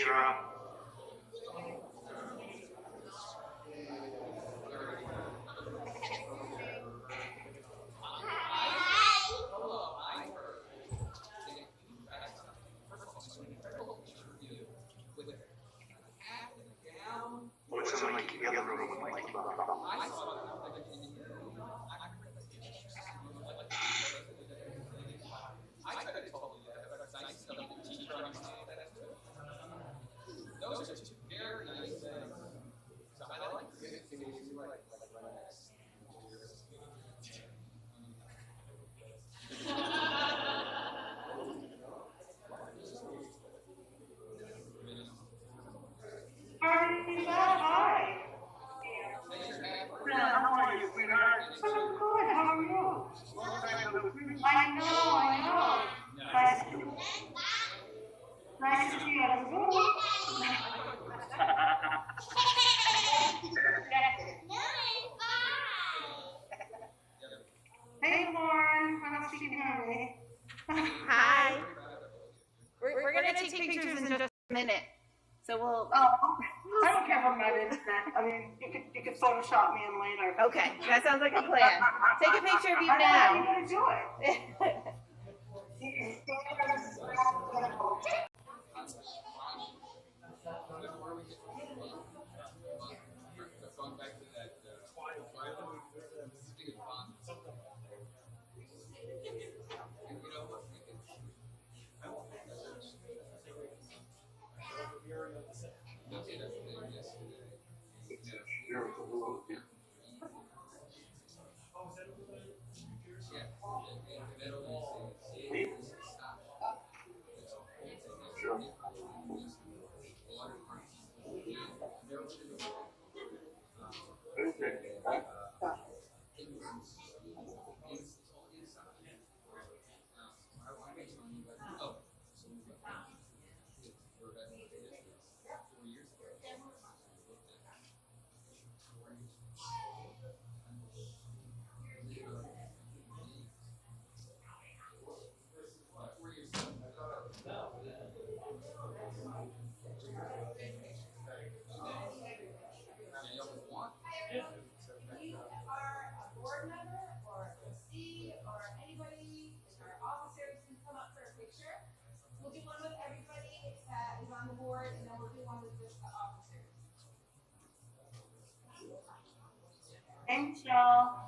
Shira. Looks like the other room would like to Hi. How are you, sweetheart? I'm good. How are you? I know. Nice to see you at school. Hey, Lauren. I don't see you hear me. Hi. We're going to take pictures in just a minute. So we'll. Oh, I don't care about my internet. I mean, you could Photoshop me in later. Okay, that sounds like a plan. Take a picture of you I'm now. going to do it. Thanks, y'all.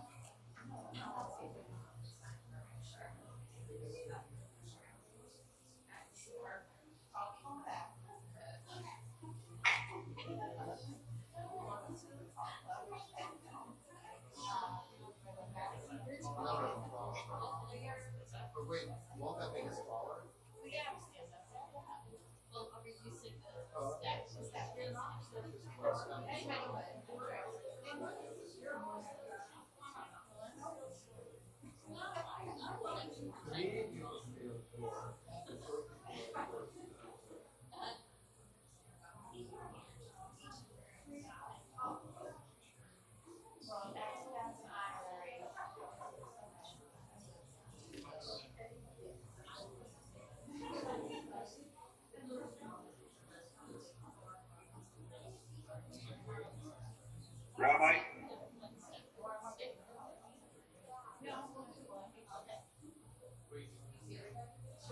Rabbi?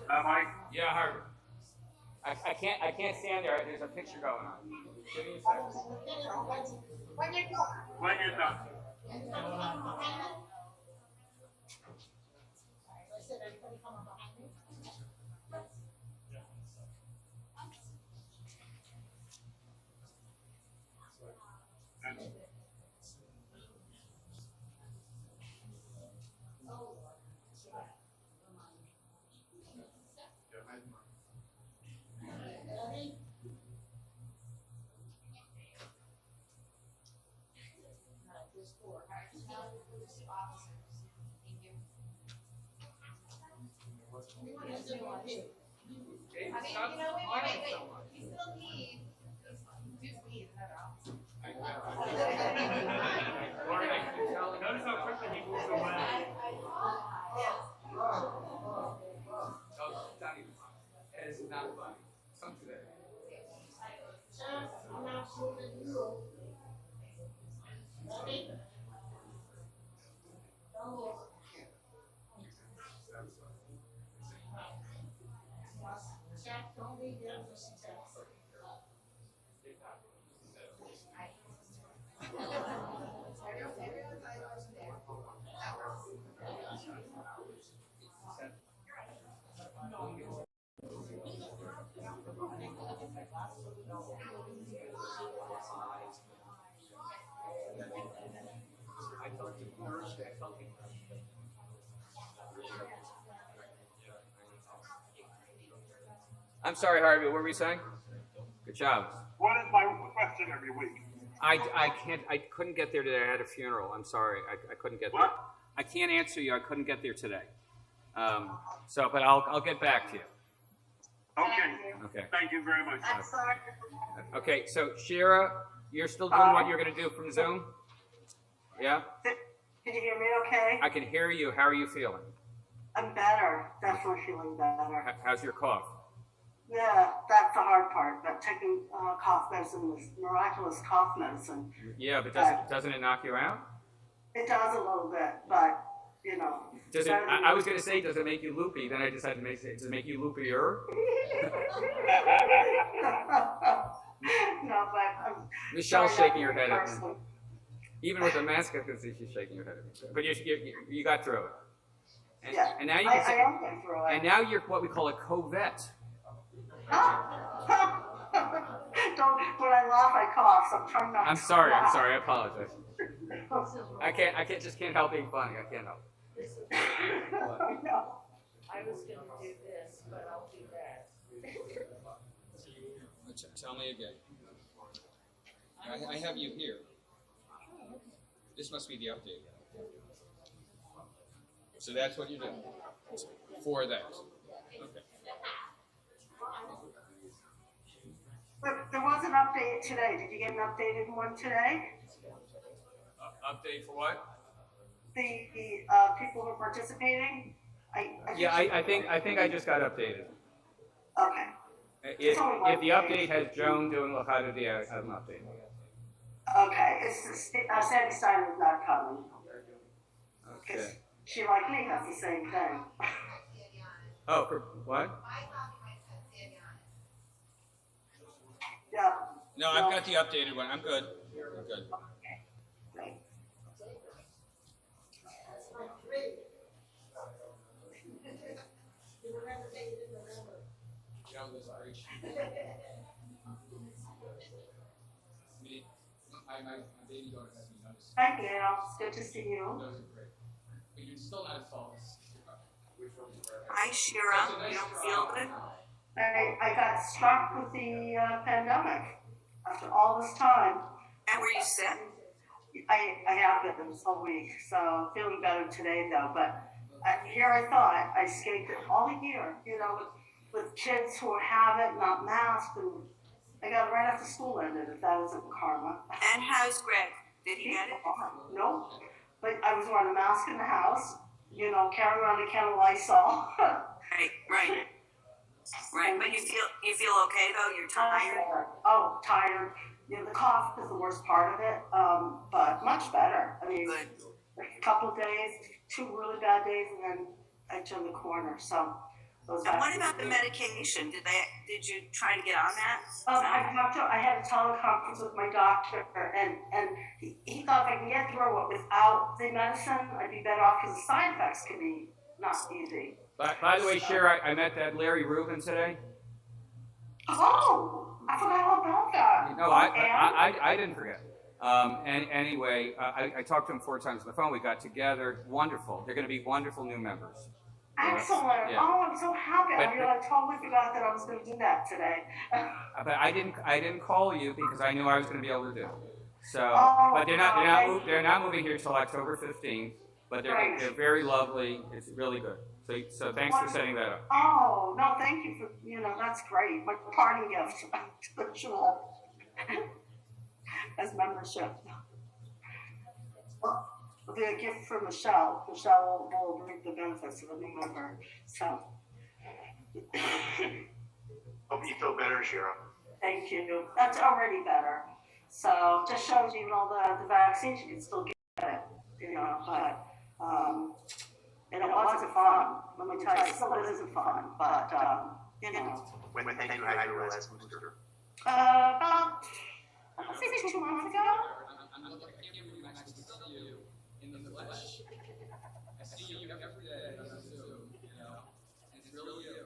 Rabbi? Yeah, Harvard. I can't stand there. There's a picture going on. Give me a second. When you're done. Notice how quickly he moves away. Oh, it's not even funny. It is not funny. Don't do that. I'm sorry, Harvey. What were you saying? Good job. What is my question every week? I couldn't get there today. I had a funeral. I'm sorry. I couldn't get there. What? I can't answer you. I couldn't get there today. But I'll get back to you. Okay. Okay. Thank you very much. I'm sorry. Okay. So Shira, you're still doing what you're going to do from Zoom? Yeah. Can you hear me okay? I can hear you. How are you feeling? I'm better. Definitely feeling better. How's your cough? Yeah, that's the hard part. But taking cough medicine, this miraculous cough medicine, Yeah, but doesn't it knock you out? it does a little bit, but you know. Does it? I was going to say, does it make you loopy? Then I decided to make it. Does it make you loopier? No, but I'm Michelle's sorry shaking her head at me. personally. Even with the mask, I can see she's shaking her head at me. But you got through it. And, Yeah, and now you I can say, am getting through it. and now you're what we call a co-vet. Don't, when I laugh, I cough, so I'm trying not I'm to sorry. laugh. I apologize. I just can't help being funny. I can't help. No. I was gonna do this, but I'll do that. Tell me again. I have you here. This must be the update. So that's what you did for that. Okay. But there was an update today. Did you get an updated one today? Update for what? The people who are participating? I think I just got updated. Okay. If the update has Joan doing L'Chada Dia, I'm updating. Okay. It's Sandy Steiner's not coming. Okay. She like me has the same thing. Oh, for what? Yeah. No, I've got the updated one. I'm good. I'm good. Right. My baby daughter has me noticed. Hi, Gail. It's good to see you. Those are great. But you're still not as tall as Hi, Shira. You don't feel good? I got struck with the pandemic after all this time. And were you sick? I have been this whole week, so feeling better today though. But here I thought I escaped it all year, you know, with kids who have it, not masked, and I got it right after school ended. If that isn't karma. And how's Greg? Did he get it? Nope. But I was wearing a mask in the house, you know, carrying around a can of Lysol. Right. But you feel okay though? You're tired? Oh, tired. You know, the cough is the worst part of it, but much better. I mean, Good. a couple of days, 2 really bad days, and then I turned the corner. So those And what about the medication? Did you try to get on that? I had a teleconference with my doctor, and he thought if I can get through it without the medicine, I'd be better off because the side effects can be not easy. By the way, Shira, I met that Larry Rubin today. Oh, I forgot all about that. No, I didn't forget. And anyway, I talked to him 4 times on the phone. We got together. Wonderful. They're going to be wonderful new members. Excellent. Yeah. Oh, I'm so happy. But- I totally forgot that I was going to do that today. But I didn't call you because I knew I was going to be able to do it. So, Oh, but they're okay. not moving here till October 15th. But Right. they're very lovely. It's really good. So thanks for setting that up. Oh, no, thank you for, that's great. My parting gift to the jewel as membership. Well, it'll be a gift for Michelle. Michelle will reap the benefits of a new member. So, Hope you feel better, Shira. thank you. That's already better. So, just shows you all the vaccines, you can still get it, but, and it wasn't fun. Let me tell you, some of it isn't fun, but you know. When you had your last booster? About, I'd say 2 months ago. I'm looking, I can't believe I actually see you in the flesh. I see you every day on Zoom, you know, and it's really you.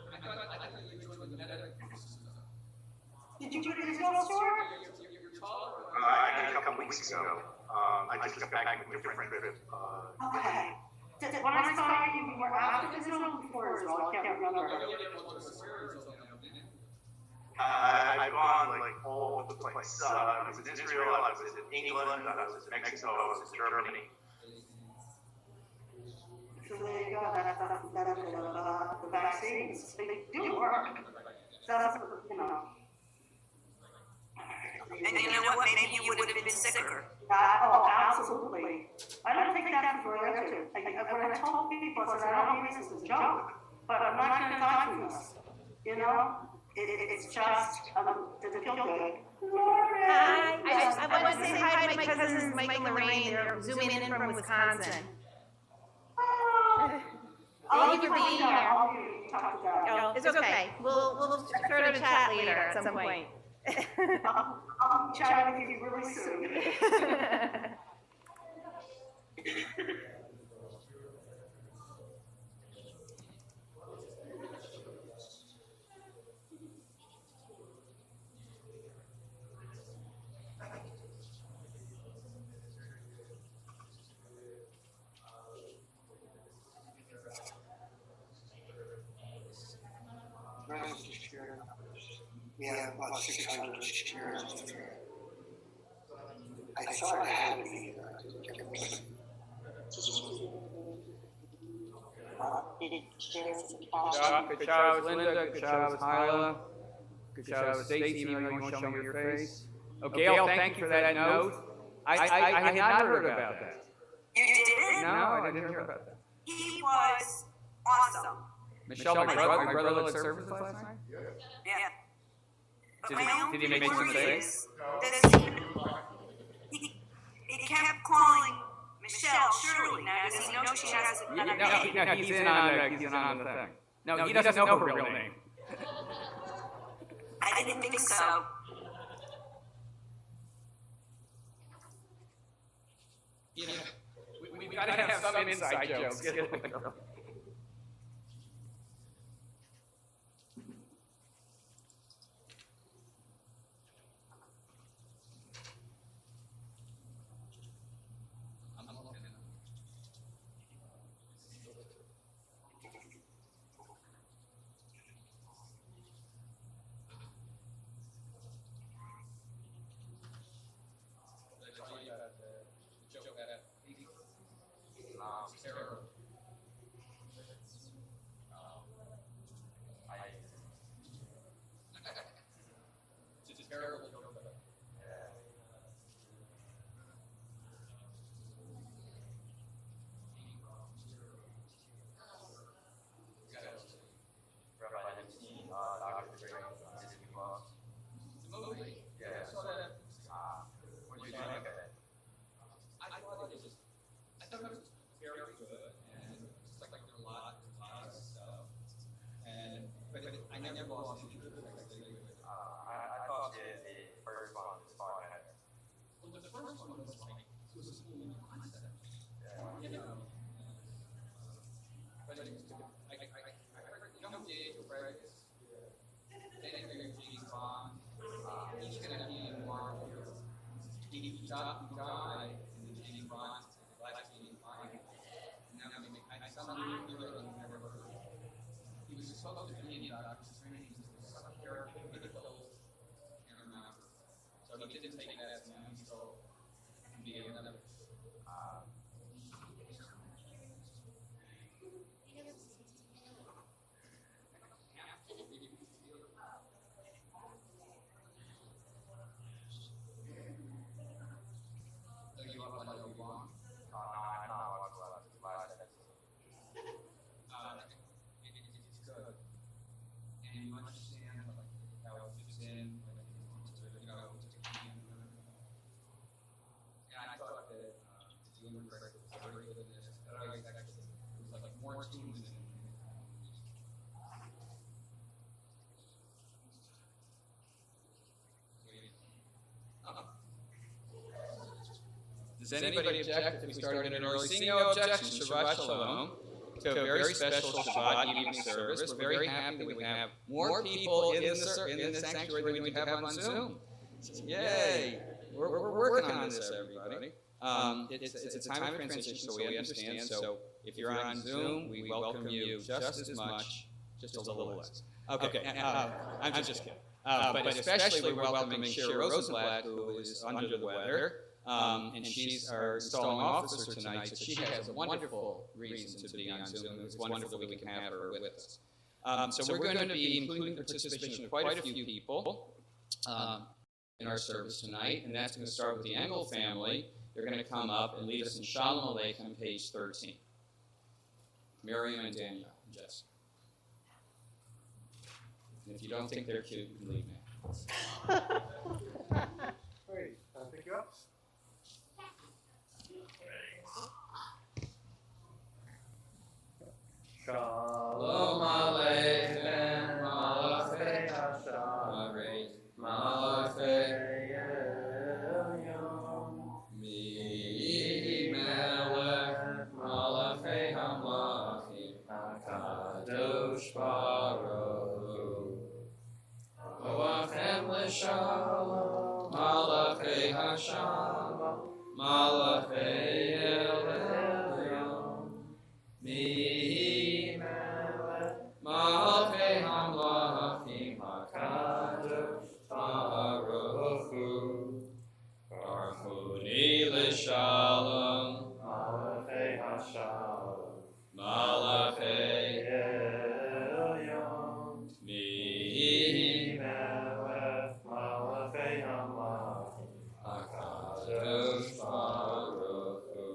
I thought you enjoyed the medical stuff. Did you go to the health store? You're taller. I did a couple weeks ago. I just got back from a different trip. Okay. When I saw you, you were after this or before as well, I can't remember. I've gone like all over the place. I was in Israel, I was in England, I was in Mexico, I was in Germany. So there you go, the vaccines, they do work. So that's, you know. And you know what? Maybe you would have been sicker. Oh, absolutely. I don't think that's granted. When I told people, I said, I don't mean this as a joke, but I'm not going to die from this. You know? It's just, does it feel good? Hi. I want to say hi to my cousins Mike and Lorraine. They're zooming in from Wisconsin. Thank you for being here. Oh, it's okay. We'll sort of chat later at some point. I'll chat with you really soon. We have about 600 shares. I thought I had it here. Good job, Linda. Good job, Hyla. Good job, Stacy, even though you won't show me your face. Okay, Gail, thank you for that note. I had not heard about that. You didn't? No, I didn't hear about that. He was awesome. Michelle, my brother led service last night? Yeah. Did he make some mistakes? He kept calling Michelle Shirley. Now, does he know she has another name? No, he's in on the thing. No, he doesn't know her real name. I didn't think so. You know, we gotta have some inside jokes. Does anybody object if we started an early? Seeing no objections, Shabbat Shalom, to a very special Shabbat evening service. We're very happy that we have more people in the sanctuary than we have on Zoom. Yay! We're working on this, everybody. It's a time of transition, so we understand. So if you're on Zoom, we welcome you just as much, just a little less. Okay, I'm just kidding. But especially we're welcoming Shira Rosenblatt, who is under the weather, and she's our installing officer tonight, so she has a wonderful reason to be on Zoom. It's wonderful that we can have her with us. So we're going to be including the participation of quite a few people in our service tonight, and that's going to start with the Engel family. They're going to come up and lead us in Shalom Aleichem, page 13. Miriam and Danielle and Jessica. And if you don't think they're cute, you can leave now. Great. I'll pick you up. Shalom Aleichem, Malachei Hashem, Malachei Elyon, Mi Melech, Malachei Hamlachim, HaKadosh Baruch Hu, Loachem L'Shalom, Malachei Hashem, Malachei Elyon, Mi Malachei Hamlachim HaKadosh Baruch Hu, Barchuni L'Shalom, Malachei Hashalom, Malachei Elyon, Mi Melech, Malachei Hamlachim HaKadosh Baruch Hu,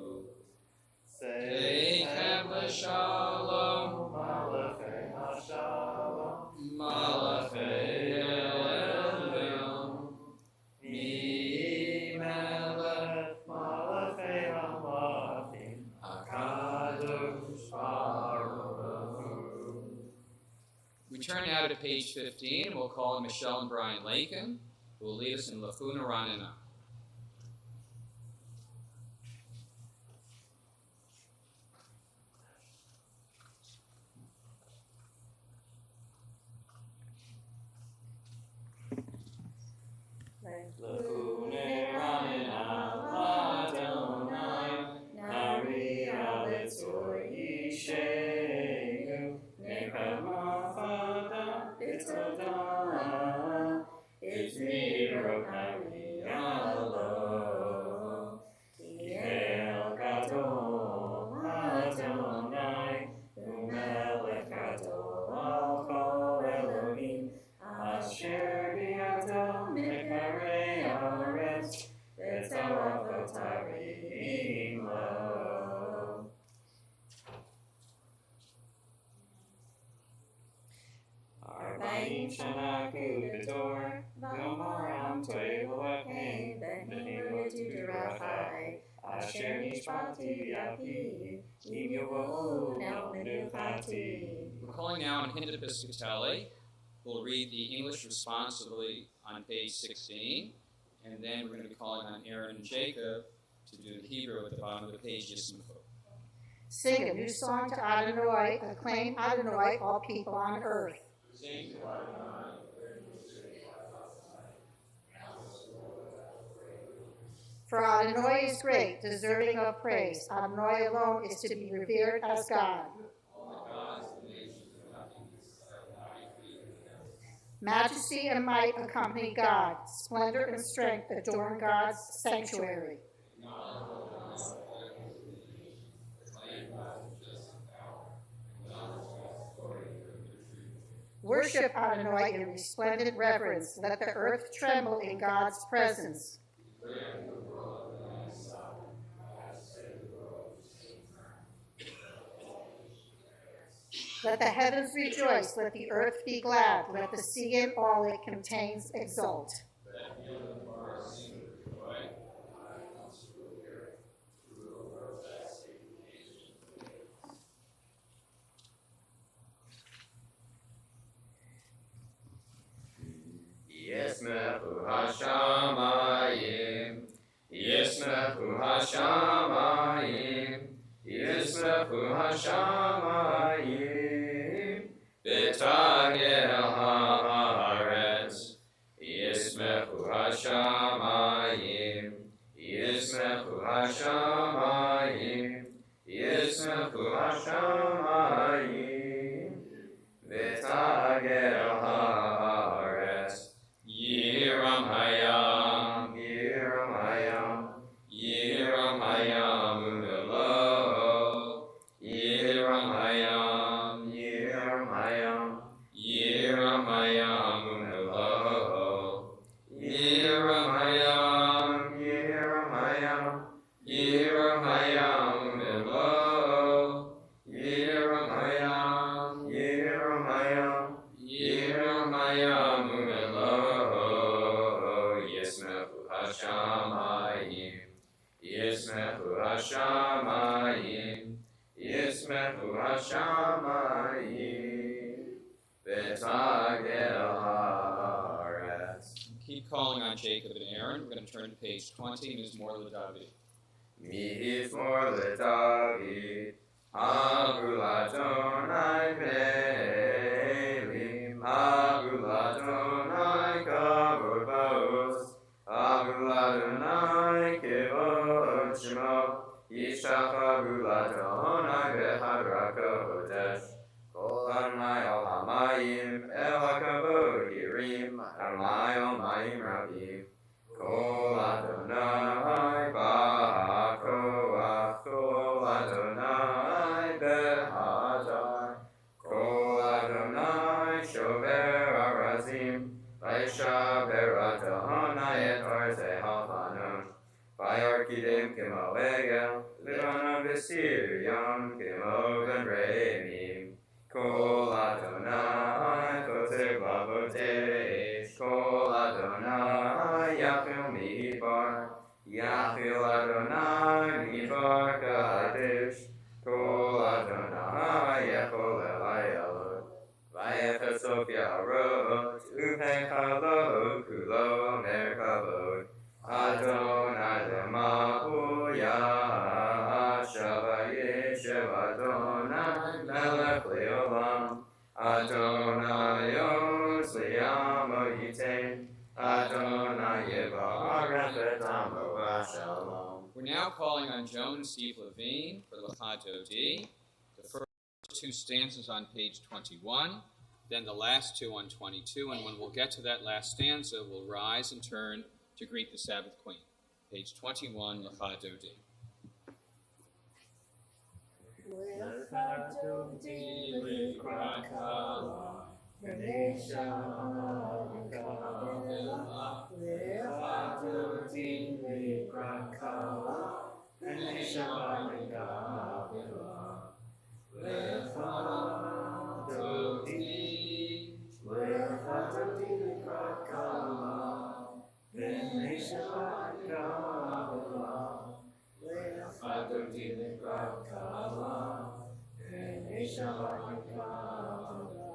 Seichem L'Shalom, Malachei Hashalom, Malachei Elyon, Mi Melech, Malachei Hamlachim HaKadosh Baruch Hu. We turn now to page 15, and we'll call on Michelle and Brian Lakin, who will lead us in Lachuna Ranana. We're calling now on Hinda Piscatelli, who will read the English responsibly on page 16, and then we're going to be calling on Aaron and Jacob to do the Hebrew at the bottom of the page. Sing a new song to Adonai, acclaim Adonai, all people on earth. Sing to Adonai. For Adonai is great, deserving of praise. Adonai alone is to be revered as God. Majesty and might accompany God. Splendor and strength adorn God's sanctuary. Worship Adonai in resplendent reverence. Let the earth tremble in God's presence. Let the heavens rejoice, let the earth be glad, let the sea and all it contains exult. Yismechu hashamayim, Yismechu hashamayim. Yismechu hashamayim v'tagel haaretz. Yismechu hashamayim, Yismechu hashamayim, Yismechu hashamayim v'tagel haaretz. Yiram hayam, Yiram hayam, Yiram hayam umelo. Yiram hayam, Yiram hayam, Yiram hayam umelo. Yiram hayam, Yiram hayam, Yiram hayam umelo. Yiram hayam, Yiram hayam, Yiram hayam umelo. Yismechu hashamayim, Yismechu hashamayim, Yismechu hashamayim v'tagel haaretz. Keep calling on Jacob and Aaron. We're going to turn to page 20, Mizmor LeDavid. Mizmor LeDavid, Havu l'Adonai Pe'elim, Havu l'Adonai kavod ba'oz, Havu l'Adonai kevod shemo, Yishachavu l'Adonai b'chadra kodesh, Kol Adonai al hamayim, el hakavod yirim, Adonai al mayim rabim, Kol Adonai ba'koach, Kol Adonai b'hadar, Kol Adonai shover arazim, Vaishaber Adonai et arzei hafanon, Vayarkidem kemo egel, Libanon v'Sirion kemo ben re'emim, Kol Adonai koter bavotesh, Kol Adonai yachil midbar, Yachil Adonai midbar kadesh, Kol Adonai yachol el ayalot, Vayefet sof ya'arot, Upechalot kulo merkavot, Adonai lemahu yashav vayeshev Adonai melech leolam, Adonai yos liyamo yitain, Adonai yevarech et amo v'shalom. We're now calling on Joan and Steve Levine for Lecha Dodi. The first two stanzas on page 21, then the last two on 22, and when we'll get to that last stanza, we'll rise and turn to greet the Sabbath Queen. Page 21, Lecha Dodi. Lecha Dodi likrakala, V'nesha ha'kavela, Lecha Dodi likrakala, V'nesha ha'kavela, Lecha Dodi likrakala, V'nesha ha'kavela, Lecha Dodi likrakala, V'nesha ha'kavela.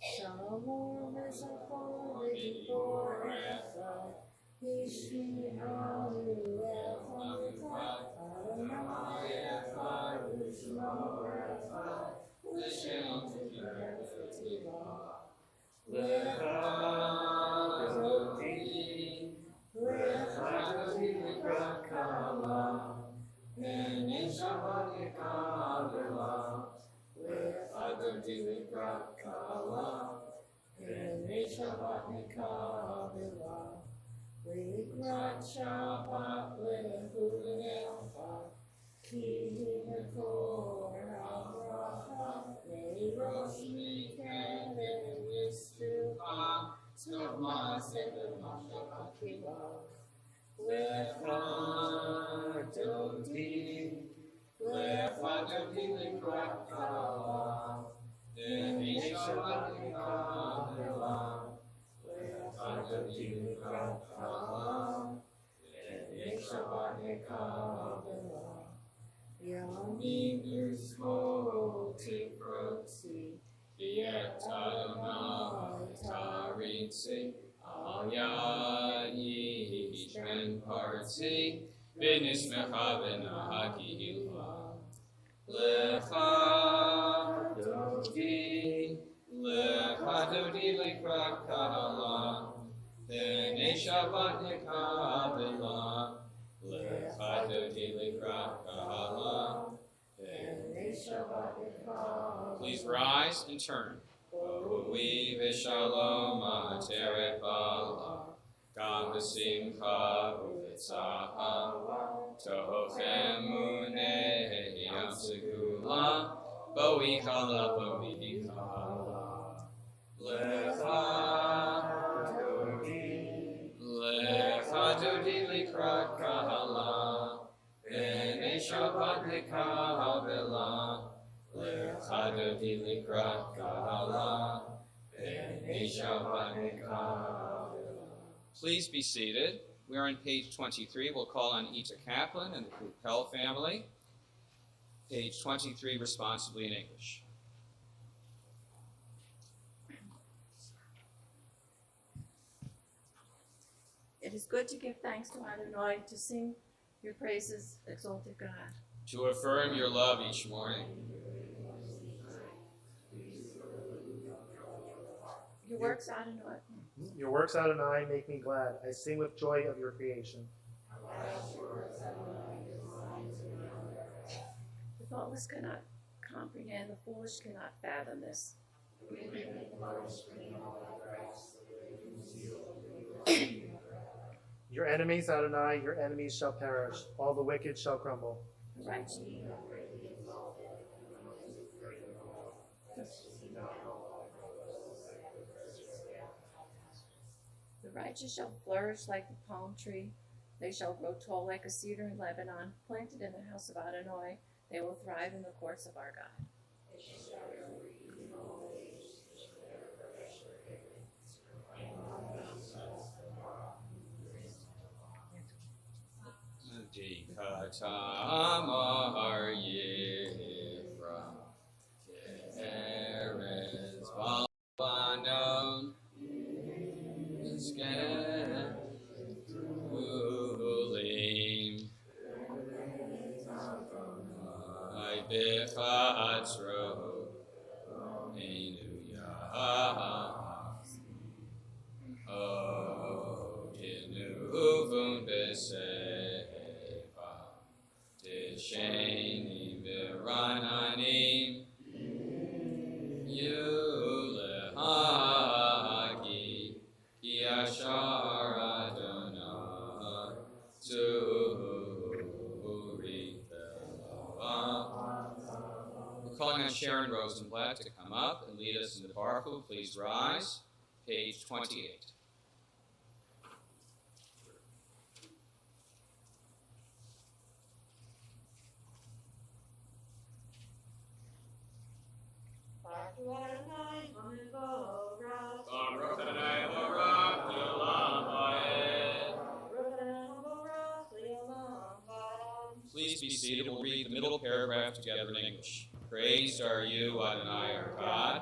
Shalom v'zachor v'yivorecha, Yishmi ha'ulecha Adonai echad v'shmo echad, L'shem tefillah. Lecha Dodi likrakala, V'nesha ha'kavela, Lecha Dodi likrakala, V'nesha ha'kavela, Likrat Shabbat lehu le'elcha, Ki mekor ha'bracha, Le'rosh mikveh ve'listucha, Tov ma'aseh v'mashav ha'kilah. Lecha Dodi likrakala, V'nesha ha'kavela, Lecha Dodi likrakala, V'nesha ha'kavela. Yamim yishmor tifrotzi, V'yet Adonai taritzi, Al yad yishben parzi, V'nismecha v'nahagi hilah. kahala. Please rise and turn. We vishalom aterepala. Gam simcha uvitzaha. Tochem muneh yamsegula. Boi kala, boi kala. Lecha dodi likrat kahala. Bene shabbat lekahavela. Lecha dodi likrat kahala. Bene shabbat lekahavela. Please be seated. We are on page 23. We'll call on Ita Kaplan and the Kupel family. Page 23, responsibly in English. It is good to give thanks to Adonai, to sing your praises, exalted God. To affirm your love each morning. Your works, Adonai. Your works, Adonai, make me glad. I sing with joy of your creation. The thoughtless cannot comprehend, the foolish cannot fathom this. Your enemies, Adonai, your enemies shall perish. All the wicked shall crumble. The righteous. The righteous shall flourish like the palm tree. They shall grow tall like a cedar in Lebanon, planted in the house of Adonai. They will thrive in the courts of our God. Dikatamar Yifra Eretz Balbanon Sken Ulim I Bechatzro Enuya O Kinuvun Bese Shani Virananim Yulehagi Yashar Adonai Zuri We're calling on Sharon Rosenblatt to come up and lead us in the Baruch. Please rise. Page 28. Please be seated. We'll read the middle paragraph together in English. Praised are you, Adonai, our God.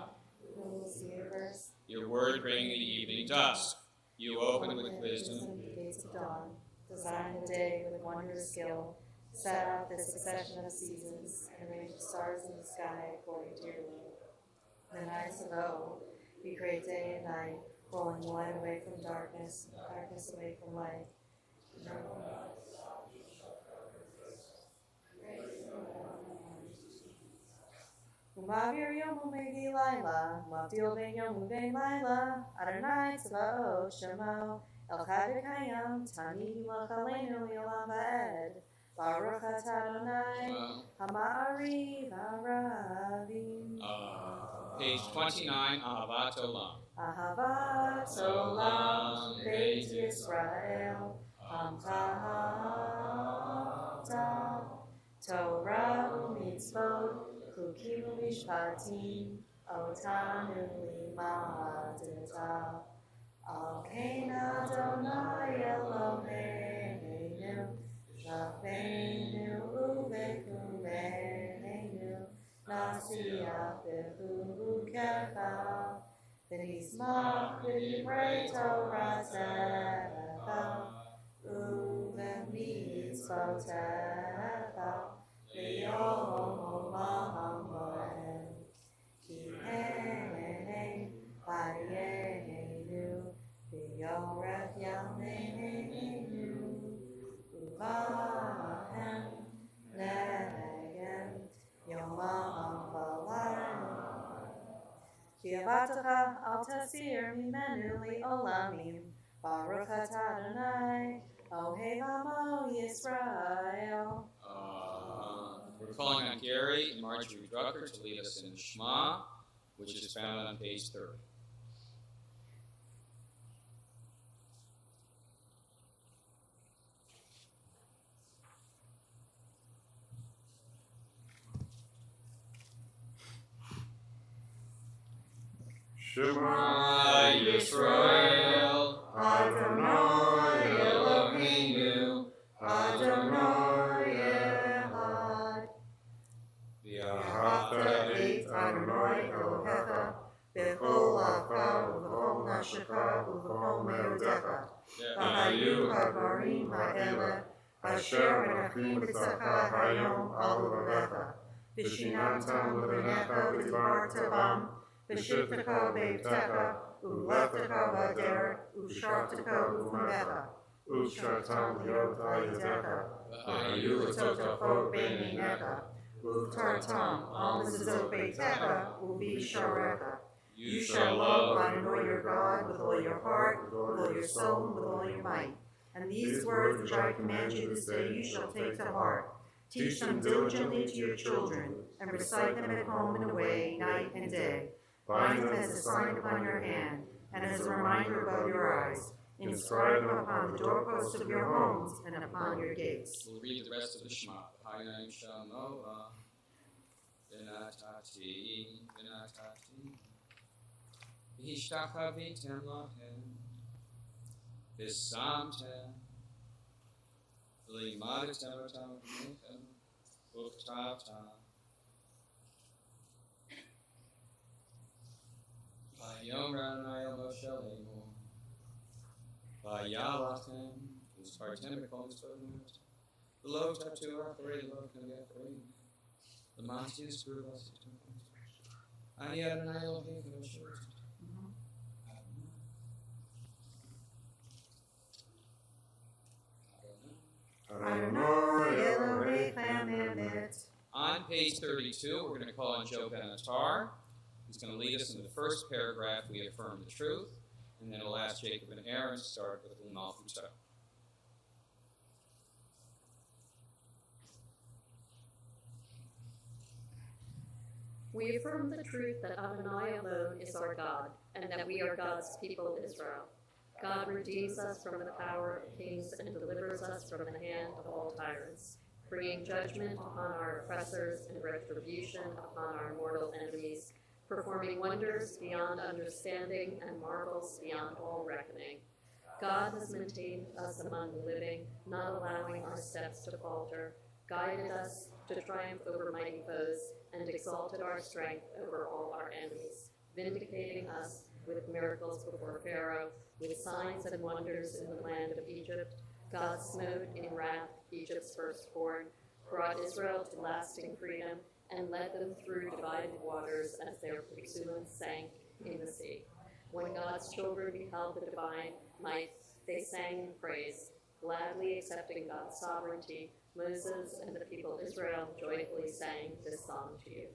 Your word bringing the evening dusk. You open with wisdom. The gates of dawn, design the day with wondrous skill, set out the succession of seasons, and arrange the stars in the sky according to your will. The nights of O, you create day and night, rolling light away from darkness, darkness away from light. Umavir yomu megi laila, mavdil ben yomu ben laila, Adonai tzva'ot shemo, Elchad v'kayam, Tamid l'chaleinu yolam va'ed, Baruch atah Adonai, Ha'ma'ariv ha'ravim. Page 29, Ahavat Olam. Ahavat Olam, Beit Yisrael, Am Tahavta, Torah u'mitzvot, Chukim u'mishpatim, Otanu limadeta. Al Kain Adonai Eloheinu, Shafeinu u'vekumeinu, Nasiach b'chukecha, v'nismach b'divrei Toratecha, u'v'mitzvotecha, v'yom ha'moed. Ki henein v'yeinu, v'yorech yameinu, u'vahem Shabbataka al tasir mimenu olamim. Baruch atah Adonai, Ohel Amo Yisrael. We're calling on Gary and Marjorie Drucker to lead us in Shema, which is found on page 30. Shema Yisrael, Adonai Eloheinu, Adonai Echad. V'ahavta et Adonai Elohecha, b'chol la'avka u'b'chol nafshecha u'b'chol me'odecha. V'hayu ha'dvarim ha'ele, asher menachim b'tzecha hayom al levecha. V'shinantam levenecha v'dibarta bam, V'shivtaka be'techa, u'leftaka v'ader, u'shartaka u'mecha, u'shartam liot ha'yadecha, v'hayu l'totafot be'ninecha, u'tartam al mezuzot be'techa, u'b'sharecha. You shall love Adonai your God with all your heart, with all your soul, and with all your might. And these words which I command you this day you shall take to heart. Teach them diligently to your children, and recite them at home and away, night and day. Bind them as a sign upon your hand, and as a reminder above your eyes. Inscribe them upon the doorposts of your homes and upon your gates. We'll read the rest of the Shema. Hayim Shamoa, Benatati, Benatati, V'ishtachavitem lahem, V'samtem, V'limadatem otam v'nechem, Uktavtam, Vayom Adonai el Moshe Leimu, Vayalachem, V'spartem b'kol mitzvot, V'lo tatu acharei lo k'nei acharei, L'mati yisru v'asitum, Ani Adonai Elohim v'noshem. On page 32, we're going to call on Joe Benatar. He's going to lead us in the first paragraph, we affirm the truth, and then we'll ask Jacob and Aaron to start with L'mal Futo. We affirm the truth that Adonai alone is our God, and that we are God's people Israel. God redeems us from the power of kings and delivers us from the hand of all tyrants, bringing judgment upon our oppressors and retribution upon our mortal enemies, performing wonders beyond understanding and marvels beyond all reckoning. God has maintained us among the living, not allowing our steps to falter, guided us to triumph over mighty foes, and exalted our strength over all our enemies, vindicating us with miracles before Pharaoh, with signs and wonders in the land of Egypt. God smote in wrath Egypt's firstborn, brought Israel to lasting freedom, and led them through divided waters as their pursuance sank in the sea. When God's children beheld the divine might, they sang in praise, gladly accepting God's sovereignty. Moses and the people of Israel joyfully sang this song to you.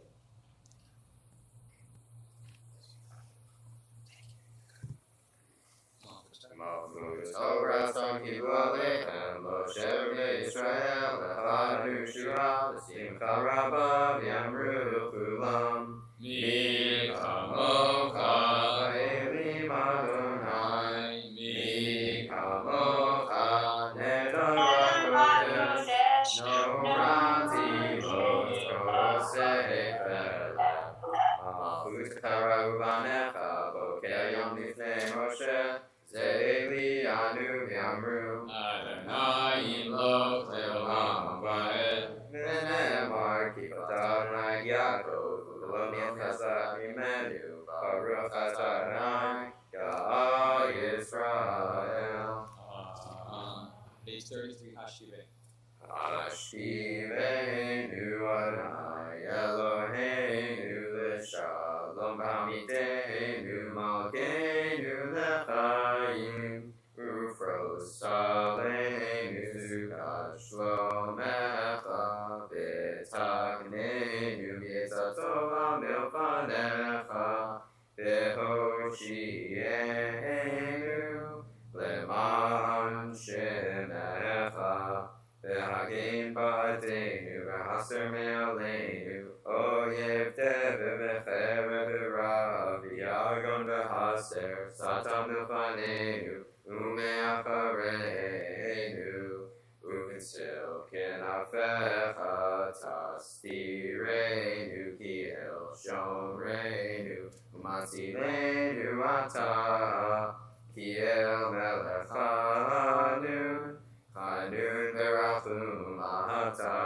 Torah song Kivualehem, Moshe Bnei Israel, V'chadu Shira, V'simcha Rabba, V'yamru Kulam, Mi kamocha, Elim Adonai, Mi kamocha, Nedor HaKodesh, Norati Vos Kosei Velem, Malchut Kara Uvanecha, Boker Yom Lifnei Moshe, Ze'eli anu v'yamru Adonai imloch le'olam va'ed V'ne'emar ki Adonai Yaakov V'lo nichasa mimenu Baruch atah Adonai Ga'al Yisrael. Page 33, Hashiveh. Hashivenu Adonai Eloheinu l'shalom b'mitenu malkeinu l'chaim ufros aleinu sukat shlomecha v'taknenu mitzatov milfanecha Moshienu, Leman Shemecha, V'hagim Ba'atenu, V'haser Me'aleinu, Oyev Teve V'cherev V'rav, V'yagon V'haser, Satan V'fanenu, Ume'achareinu, U'kinsil Kenafecha, Tastirenu, Kiel Shomreinu, U'matzilenu Ata, Kiel Melech Hanun, Hanun Berachum Ahata,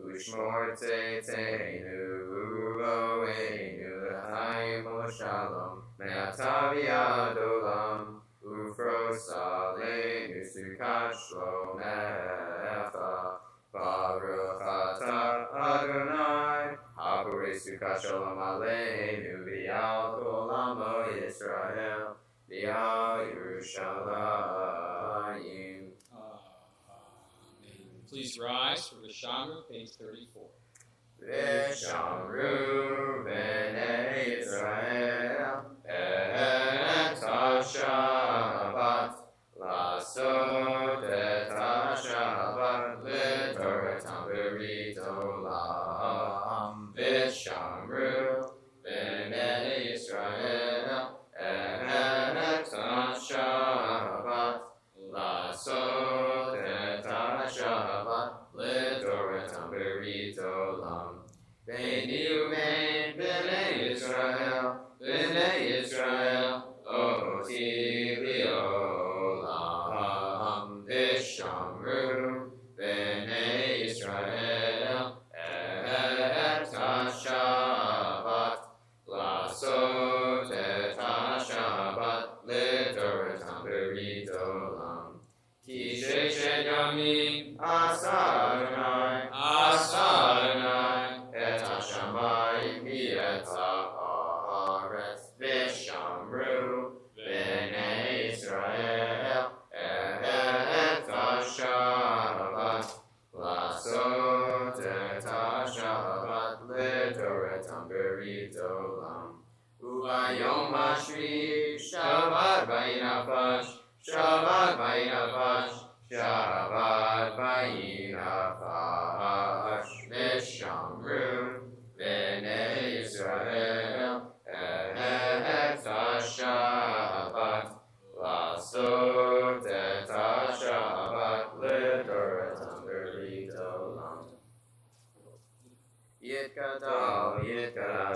Ushmor Teitenu, U'roenu, L'chaim Shalom, Me'ata v'yad olam, Ufros Aleinu, Sukat Shlomecha, Baruch Ata Adonai, Hapurei Sukat Shalom Aleinu, V'yal Kol Amo Yisrael, V'yal Yerushalayim. Please rise for the Shamru, page 34. V'shamru b'nei Yisrael et ha-Shabbat, la'asot et ha-Shabbat l'toratam b'rit olam. V'shamru b'nei Yisrael et ha-Shabbat, la'asot et ha-Shabbat l'toratam b'rit olam. Beini u'bein b'nei Yisrael, oti li'olam. V'shamru b'nei Yisrael et ha-Shabbat, la'asot et ha-Shabbat l'toratam b'rit olam. Ki sheshet yamim asa Adonai, et ha-shamayim et ha'aretz. V'shamru b'nei Yisrael et ha-Shabbat, la'asot et ha-Shabbat l'toratam b'rit olam. U'bayom hashvi Shabbat vayinafash, Shabbat vayinafash, Shabbat vayinafash. V'shamru b'nei Yisrael et ha-Shabbat, la'asot et ha-Shabbat l'toratam b'rit olam. Yitkadal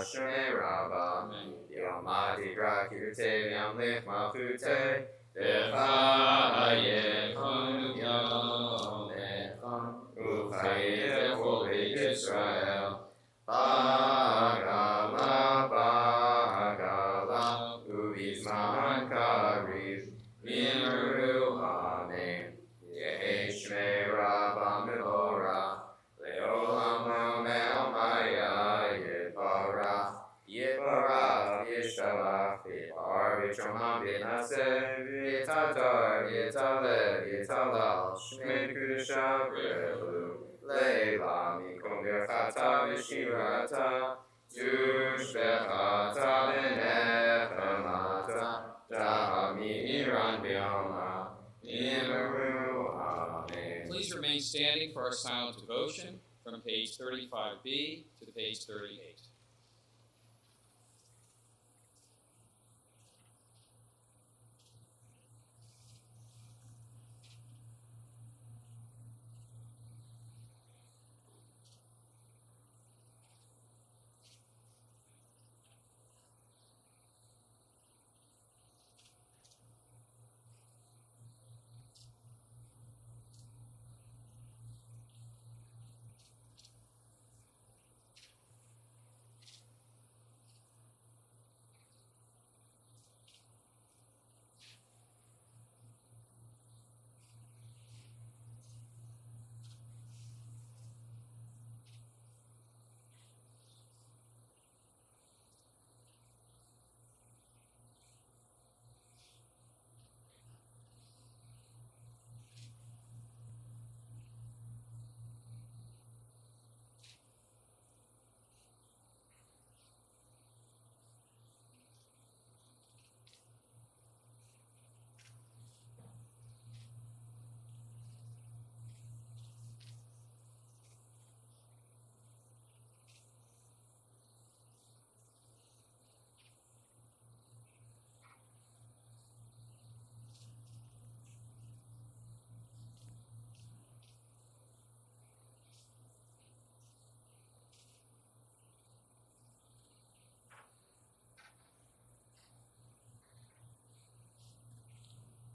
Shmei Rabbah, Yom Ha'tikra Kirtei V'yamlich Malchutei, V'chayechon Yom Echon, U'chayech Olei Yisrael, Bagala, U'bizman Kariv, V'imru Amen. Yehi Shmei Rabbah Mevorach, Le'olam Omer Maya Yitbarach, Yishtalach, V'yipar V'yishomam V'naseh, V'yitadar, V'yitaleh, V'yitalal, Shmei Kedushav Re'elu, Leila Mikom Birchata V'shirata, Tushbechata V'nechemata, Ta'amiran B'yoma, V'imru Amen. Please remain standing for our silent devotion from page 35b to page 38.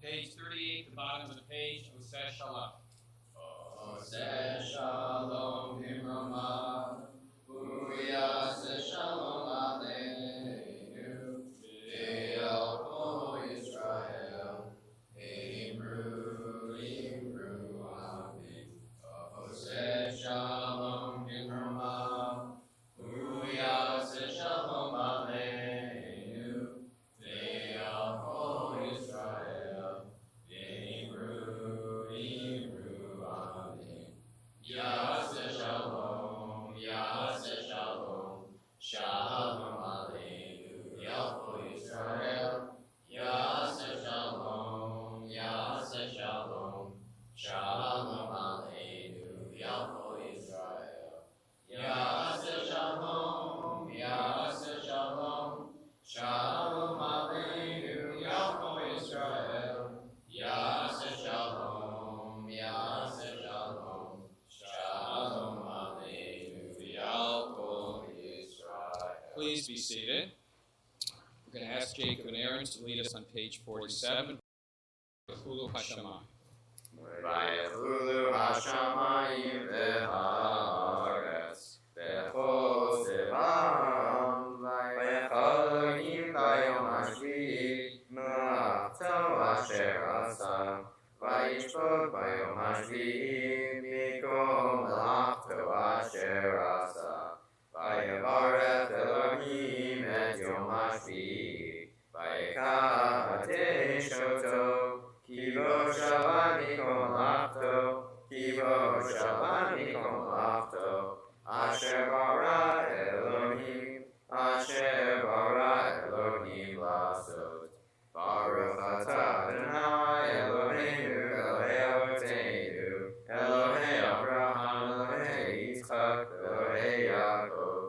Page 38, the bottom of the page, Oseh Shalom. Oseh Shalom Imrama, Uyaseh Shalom Aleinu, V'yalko Yisrael, Imru, Amen. Oseh Shalom Imrama, Uyaseh Shalom Aleinu, V'yalko Yisrael, Imru, Amen. Yaseh Shalom, Yaseh Shalom, Shalom Aleinu, Yalko Yisrael. Yaseh Shalom, Yaseh Shalom, Shalom Aleinu, Yalko Yisrael. Yaseh Shalom, Yaseh Shalom, Shalom Aleinu, Yalko Yisrael. Yaseh Shalom, Yaseh Shalom, Shalom Aleinu, Yalko Yisrael. Please be seated. We're going to ask Jacob and Aaron to lead us on page 47. Chulu Hashamayim. Vayechulu Hashamayim v'haaretz v'chol sevam vayechal Elohim bayom hashvi'i melachto asher asa vayishpot bayom hashvi'i mikol melachto asher asa vayevarech Elohim et yom hashvi'i vayekach hateshoto Kibo Shabbat Mikol Lachto, Kibo Shabbat Mikol Lachto, Asher bara Elohim, Asher bara Elohim Lasot. Baruch atah Adonai Eloheinu, Elohei Avotenu, Elohei Abraham, Elohei Yitzchak, Elohei Yaakov,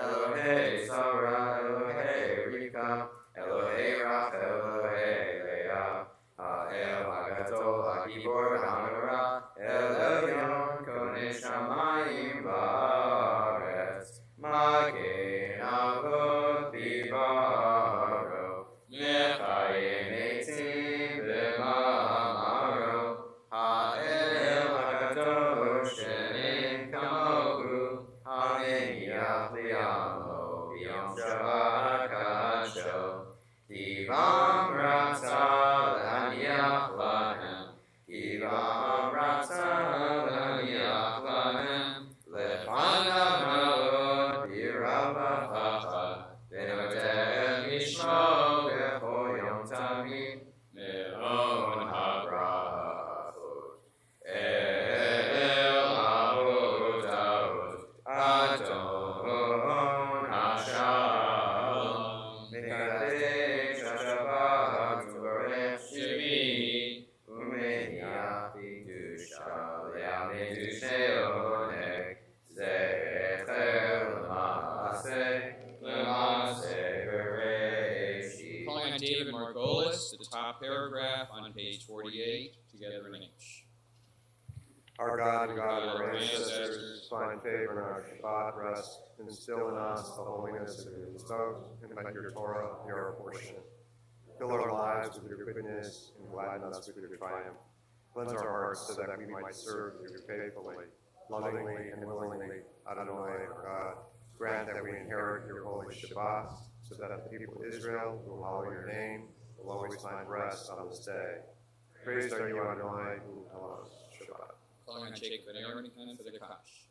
Elohei Sarah, Elohei Rivka, Elohei Rachel, Elohei Leah. El Hagadol HaGibor HaNorah El Elyon Konei Shamayim Va'aretz Magen Avot Bibaro Mechayim Eitzim B'Ma'amaro Ha'el HaGadol She'ein Kamohu Ha'meniach Li'amo B'Yom Shabbat HaKadosh Kivam Ratzah Kivam Ratzah L'Aniach Lahem Lefanav Malot B'Ravachacha V'nodeh Mishmo B'chol Yom Tamid Me'on HaBrachot El Avodot Adon Hashalom Mekadesh HaShabbat U'Barech Shemi Umeniach B'Kedusha Le'amid She'onek Zecher L'Maaseh Bereshit. Calling on David Margolis, the top paragraph on page 48, together in English. Our God and God of our ancestors, find favor in our Shabbat rest, instill in us the holiness of your mitzvot, and by your Torah, your portion. Fill our lives with your goodness and gladden us with your triumph. Cleanse our hearts so that we might serve you faithfully, lovingly, and willingly. Adonai, our God, grant that we inherit your holy Shabbat, so that the people of Israel who will hallow your name will always find rest on this day. Praised are you, Adonai, who hallows Shabbat. Calling on Jacob and Aaron again for the Kash.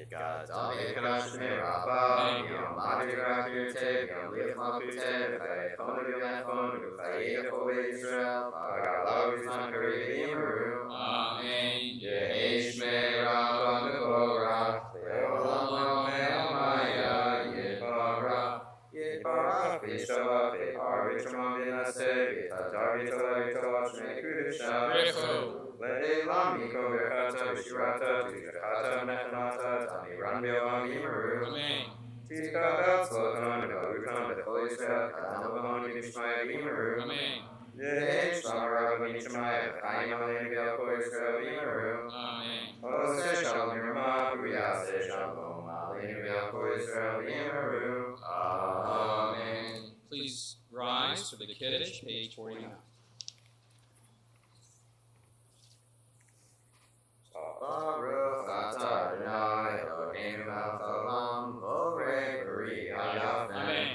Gadol Mikdash Merabah, Yom Adirak Yurtev, Yom Lichma Kutev, Vayechonu Yonachonu, Vayechol Yisrael, Vagalau Yizman Karev Yimaru. Amen. Yehesh Merabah Mevorach, Leolam Lo'el Maya, Yivarach, Yivarach V'Shavach, V'Par V'Shomam V'Naseh, V'Tatar V'Tolah V'Tolah Shmei Kedusha. Recho. Le'elam Miko Berchata V'Shirata, V'Shachata V'Nechanata, Tamiran B'Yovam Yimaru. Amen. Tzidkah Tzlokon V'Baruchon V'Chol Yisrael, Kadam V'Hon V'Mishmaya Yimaru. Amen. Yehesh Shamarav V'Mishmaya, V'Chaim Aleinu V'Yalko Yisrael Yimaru. Amen. Oseh Shalom Yirmah, V'Yaseh Shalom Aleinu V'Yalko Yisrael Yimaru. Amen. for the Kiddush, page 49. Baruch atah Adonai Eloheinu melech haolam, borei peri hayafem.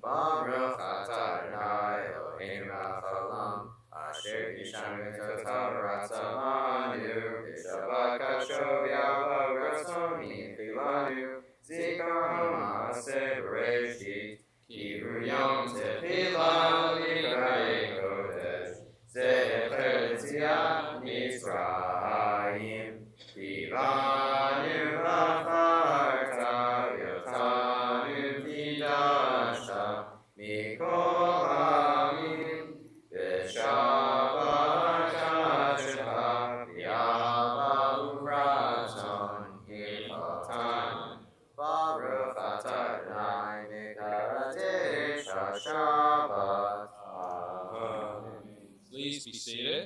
Baruch atah Adonai Eloheinu melech haolam, asher kishanu totav ratzavanu, kishabat kasho v'yava ratzoni chilanu, zikaron ma'aseh bereshit, kibru yom tefillah v'yikrei kodesh, zecher l'tziat Mitzrayim. Vivanu v'afarta yotanu v'dashta mikol ha'amim v'shavat kashecha v'yava uraton hilchatan Baruch atah Adonai mekadesh ha'shabbat. Amen. Please be seated.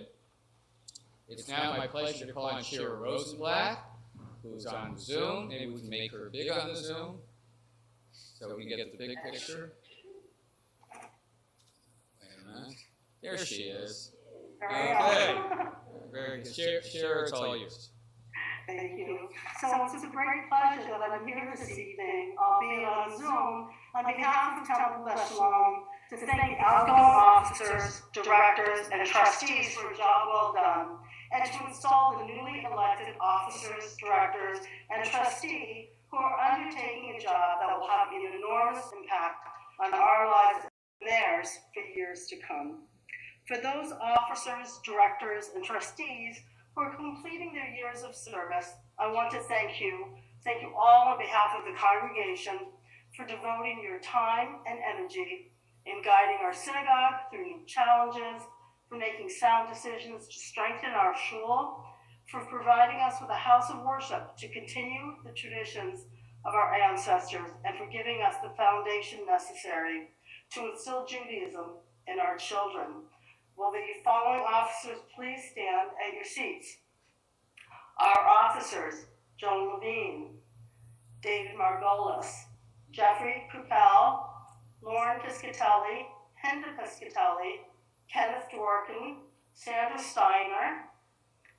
It's now my pleasure to call on Shira Rosenblatt, who's on Zoom. Maybe we can make her big on the Zoom so we can get the big picture. Wait a minute. There she is. Okay. Very good. Shira, it's all yours. Thank you. So it's a great pleasure that I'm here this evening, albeit on Zoom, on behalf of Temple Beth Shalom, to thank outgoing officers, directors, and trustees for a job well done, and to install the newly elected officers, directors, and trustee who are undertaking a job that will have an enormous impact on our lives and theirs for years to come. For those officers, directors, and trustees who are completing their years of service, I want to thank you all on behalf of the congregation for devoting your time and energy in guiding our synagogue through new challenges, for making sound decisions to strengthen our shul, for providing us with a house of worship to continue the traditions of our ancestors, and for giving us the foundation necessary to instill Judaism in our children. Will the following officers please stand at your seats? Our officers, Joan Levine, David Margolis, Jeffrey Coupel, Lauren Piscatelli, Hinda Piscatelli, Kenneth Dworkin, Sandra Steiner,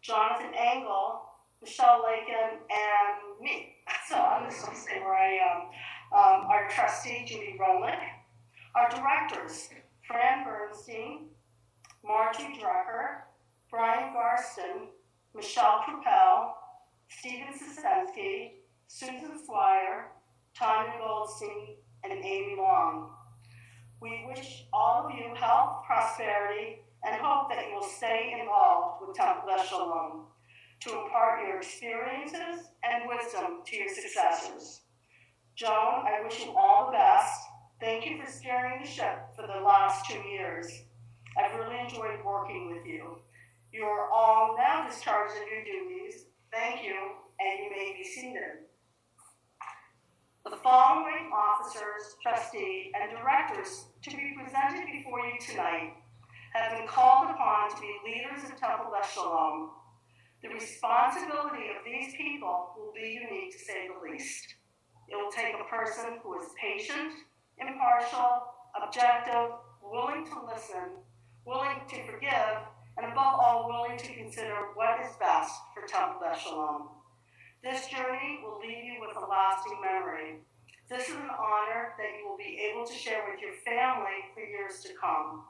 Jonathan Engel, Michelle Lakin, and me. So I'm just going to say where I am. Our trustee, Judy Rolick. Our directors, Fran Bernstein, Margie Drucker, Brian Garston, Michelle Coupel, Stephen Sisensky, Susan Swire, Tanya Goldstein, and Amy Long. We wish all of you health, prosperity, and hope that you will stay involved with Temple Beth Shalom to impart your experiences and wisdom to your successors. Joan, I wish you all the best. Thank you for steering the ship for the last 2 years. I've really enjoyed working with you. You are all now discharged of your duties. Thank you, and you may be seated. The following officers, trustees, and directors to be presented before you tonight have been called upon to be leaders of Temple Beth Shalom. The responsibility of these people will be unique, to say the least. It will take a person who is patient, impartial, objective, willing to listen, willing to forgive, and above all, willing to consider what is best for Temple Beth Shalom. This journey will leave you with a lasting memory. This is an honor that you will be able to share with your family for years to come.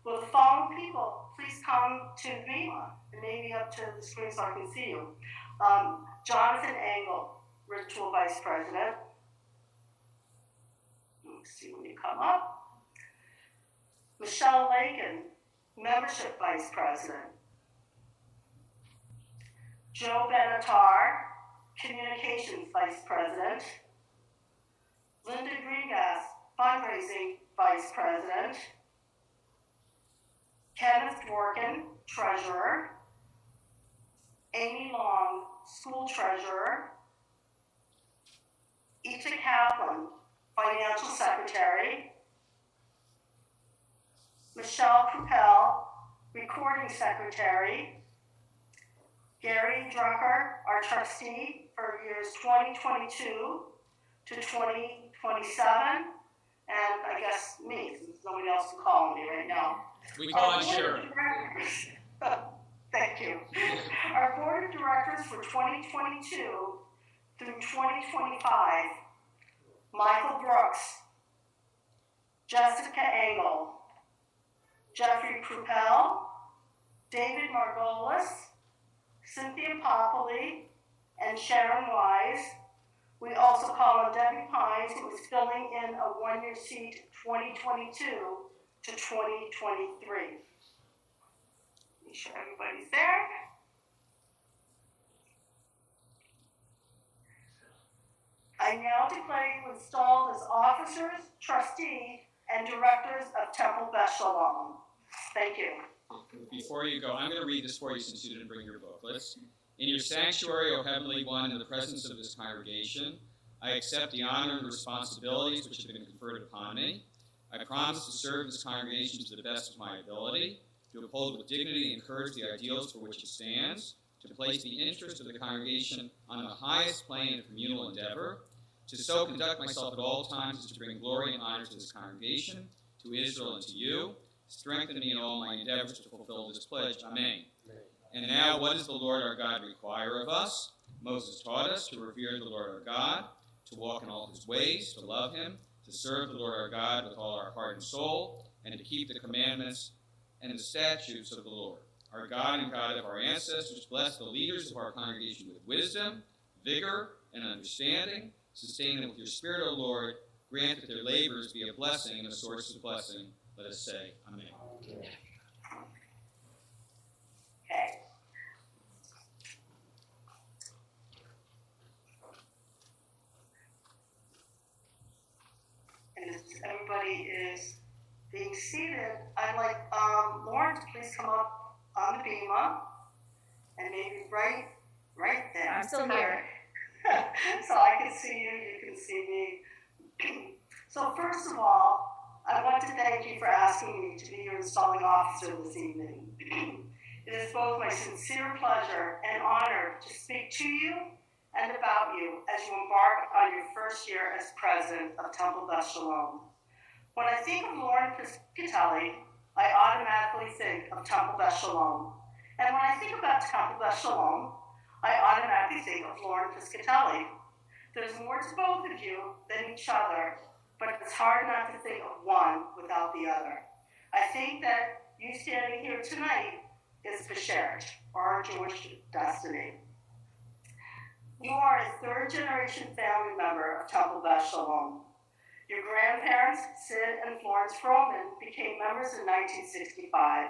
Will the following people please come to me and maybe up to the screen so I can see you. Jonathan Engel, Ritual Vice President. Let's see when you come up. Michelle Lakin, Membership Vice President. Joe Benatar, Communications Vice President. Linda Greengas, Fundraising Vice President. Kenneth Dworkin, Treasurer. Amy Long, School Treasurer. Ita Kaplan, Financial Secretary. Michelle Coupel, Recording Secretary. Gary Drucker, our trustee for years 2022 to 2027. and I guess me, since nobody else can call me right now. We call it Sharon. Thank you. Our board of directors for 2022 through 2025, Michael Brooks, Jessica Engel, Jeffrey Krupel, David Margolis, Cynthia Popoli, and Sharon Wise. We also call on Debbie Pines, who is filling in a one-year seat 2022 to 2023. Make sure everybody's there. I now declare you installed as officers, trustee, and directors of Temple Beth Shalom. Thank you. Before you go, I'm going to read this for you since you didn't bring your booklets. In your sanctuary, O Heavenly One, in the presence of this congregation, I accept the honor and responsibilities which have been conferred upon me. I promise to serve this congregation to the best of my ability, to uphold with dignity and courage the ideals for which it stands, to place the interest of the congregation on the highest plane of communal endeavor, to so conduct myself at all times as to bring glory and honor to this congregation, to Israel, and to you. Strengthen me in all my endeavors to fulfill this pledge. Amen. And now, what does the Lord our God require of us? Moses taught us to revere the Lord our God, to walk in all his ways, to love him, to serve the Lord our God with all our heart and soul, and to keep the commandments and the statutes of the Lord. Our God and God of our ancestors, bless the leaders of our congregation with wisdom, vigor, and understanding. Sustain them with your Spirit, O Lord. Grant that their labors be a blessing and a source of blessing. Let us say, Amen. Okay. And as everybody is being seated, I'd like Lauren to please come up on the bema and maybe right there. I'm still here. So I can see you, you can see me. So first of all, I want to thank you for asking me to be your installing officer this evening. It is both my sincere pleasure and honor to speak to you and about you as you embark on your first year as president of Temple Beth Shalom. When I think of Lauren Piscatelli, I automatically think of Temple Beth Shalom. And when I think about Temple Beth Shalom, I automatically think of Lauren Piscatelli. There's more to both of you than each other, but it's hard not to think of one without the other. I think that you standing here tonight is Beshert, our Jewish destiny. You are a third-generation family member of Temple Beth Shalom. Your grandparents, Sid and Florence Froman, became members in 1965.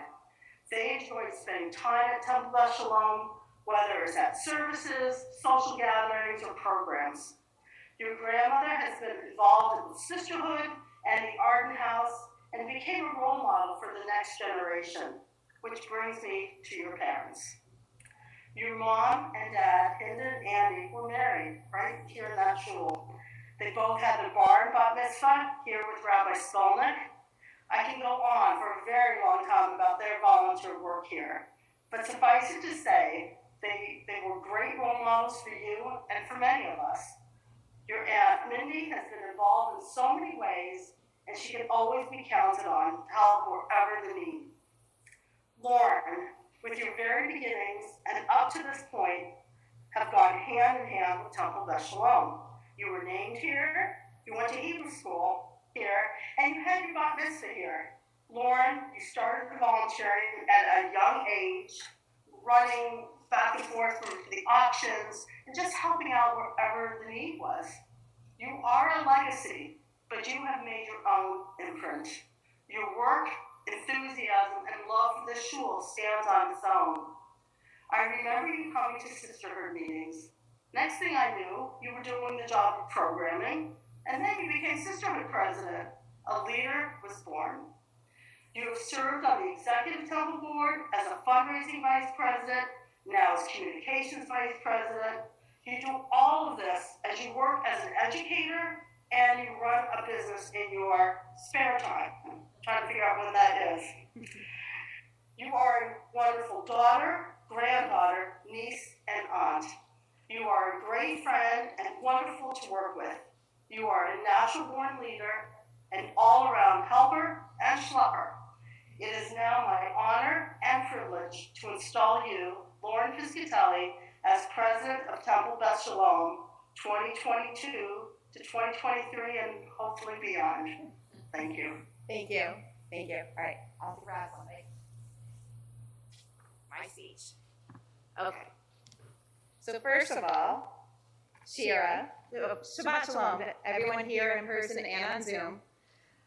They enjoyed spending time at Temple Beth Shalom, whether it's at services, social gatherings, or programs. Your grandmother has been involved in the sisterhood and the Arden House and became a role model for the next generation, which brings me to your parents. Your mom and dad, Hinda and Andy, were married right here in that shul. They both had the bar and bat mitzvah here with Rabbi Skolnick. I can go on for a very long time about their volunteer work here, but suffice it to say, they were great role models for you and for many of us. Your Aunt Mindy has been involved in so many ways, and she can always be counted on to help wherever the need. Lauren, with your very beginnings and up to this point, have gone hand in hand with Temple Beth Shalom. You were named here, you went to Hebrew school here, and you had your bat mitzvah here. Lauren, you started volunteering at a young age, running back and forth from the auctions, and just helping out wherever the need was. You are a legacy, but you have made your own imprint. Your work, enthusiasm, and love for the shul stands on its own. I remember you coming to sisterhood meetings. Next thing I knew, you were doing the job of programming, and then you became sisterhood president. A leader was born. You have served on the executive temple board as a fundraising vice president, now as communications vice president. You do all of this as you work as an educator and you run a business in your spare time. I'm trying to figure out when that is. You are a wonderful daughter, granddaughter, niece, and aunt. You are a great friend and wonderful to work with. You are a natural born leader an all-around helper and schlepper. It is now my honor and privilege to install you, Lauren Piscatelli, as president of Temple Beth Shalom 2022 to 2023 and hopefully beyond. Thank you. Thank you. Thank you. All right, I'll grab something. My speech. Okay. So first of all, Shira, Shabbat Shalom to everyone here in person and on Zoom.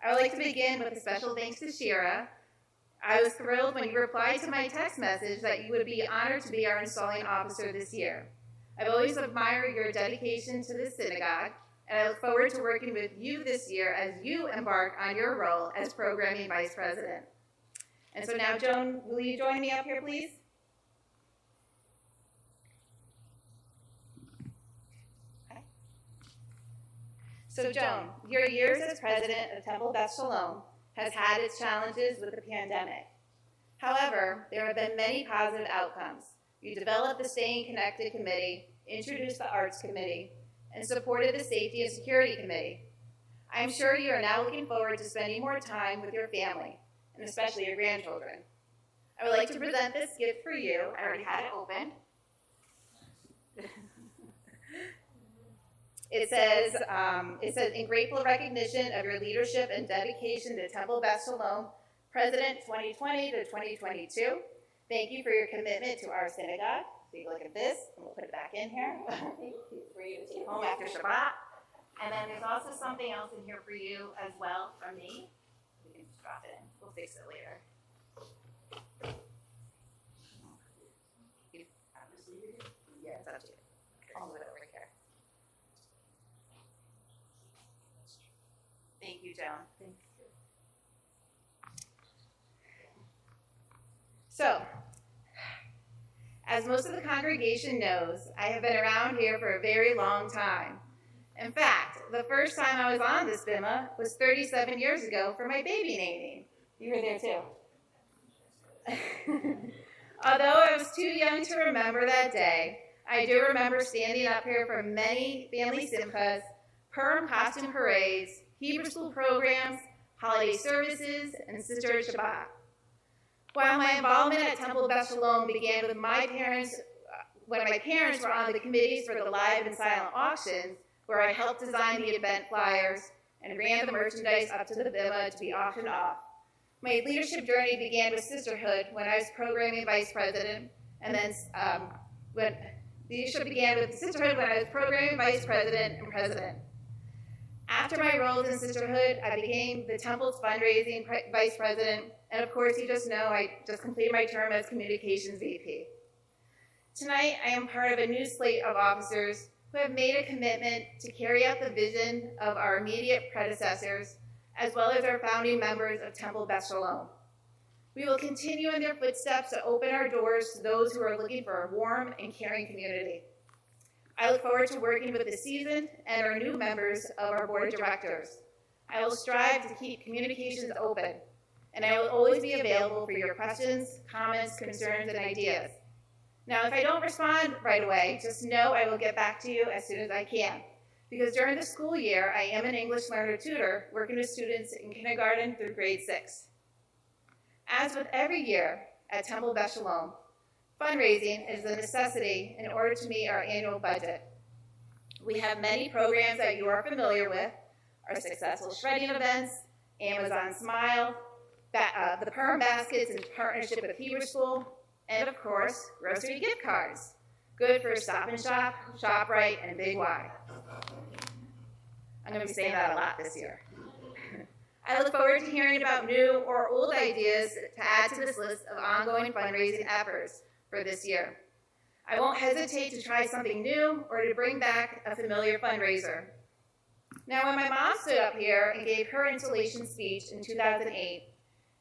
I would like to begin with a special thanks to Shira. I was thrilled when you replied to my text message that you would be honored to be our installing officer this year. I've always admired your dedication to the synagogue, and I look forward to working with you this year as you embark on your role as programming vice president. And so now, Joan, will you join me up here, please? Okay. So Joan, your years as president of Temple Beth Shalom has had its challenges with the pandemic. However, there have been many positive outcomes. You developed the Staying Connected Committee, introduced the Arts Committee, and supported the Safety and Security Committee. I'm sure you are now looking forward to spending more time with your family, and especially your grandchildren. I would like to present this gift for you. I already had it open. It says, in grateful recognition of your leadership and dedication to Temple Beth Shalom, President 2020 to 2022, thank you for your commitment to our synagogue. So you look at this, and we'll put it back in here for you to take home after Shabbat. And then there's also something else in here for you as well from me. You can just drop it in. We'll fix it later. Yeah, it's up to you. I'll move it over here. Thank you, Joan. Thank you. So, as most of the congregation knows, I have been around here for a very long time. In fact, the first time I was on this bima was 37 years ago for my baby naming. You were there too. Although I was too young to remember that day, I do remember standing up here for many family simchas, Purim costume parades, Hebrew school programs, holiday services, and Sister Shabbat. While my involvement at Temple Beth Shalom began with my parents, when my parents were on the committees for the live and silent auctions, where I helped design the event flyers and ran the merchandise up to the bima to be auctioned off. My leadership journey began with sisterhood when I was programming vice president, and then leadership began with sisterhood when I was programming vice president and president. After my roles in sisterhood, I became the Temple's fundraising vice president, and of course, you just know I just completed my term as communications VP. Tonight, I am part of a new slate of officers who have made a commitment to carry out the vision of our immediate predecessors, as well as our founding members of Temple Beth Shalom. We will continue in their footsteps to open our doors to those who are looking for a warm and caring community. I look forward to working with the seasoned and our new members of our board of directors. I will strive to keep communications open, and I will always be available for your questions, comments, concerns, and ideas. Now, if I don't respond right away, just know I will get back to you as soon as I can, because during the school year, I am an English learner tutor working with students in kindergarten through grade 6. As with every year at Temple Beth Shalom, fundraising is a necessity in order to meet our annual budget. We have many programs that you are familiar with, our successful shredding events, Amazon Smile, the Purim baskets in partnership with Hebrew School, and of course, grocery gift cards, good for Stop and Shop, ShopRite, and Big Y. I'm going to be saying that a lot this year. I look forward to hearing about new or old ideas to add to this list of ongoing fundraising efforts for this year. I won't hesitate to try something new or to bring back a familiar fundraiser. Now, when my mom stood up here and gave her installation speech in 2008,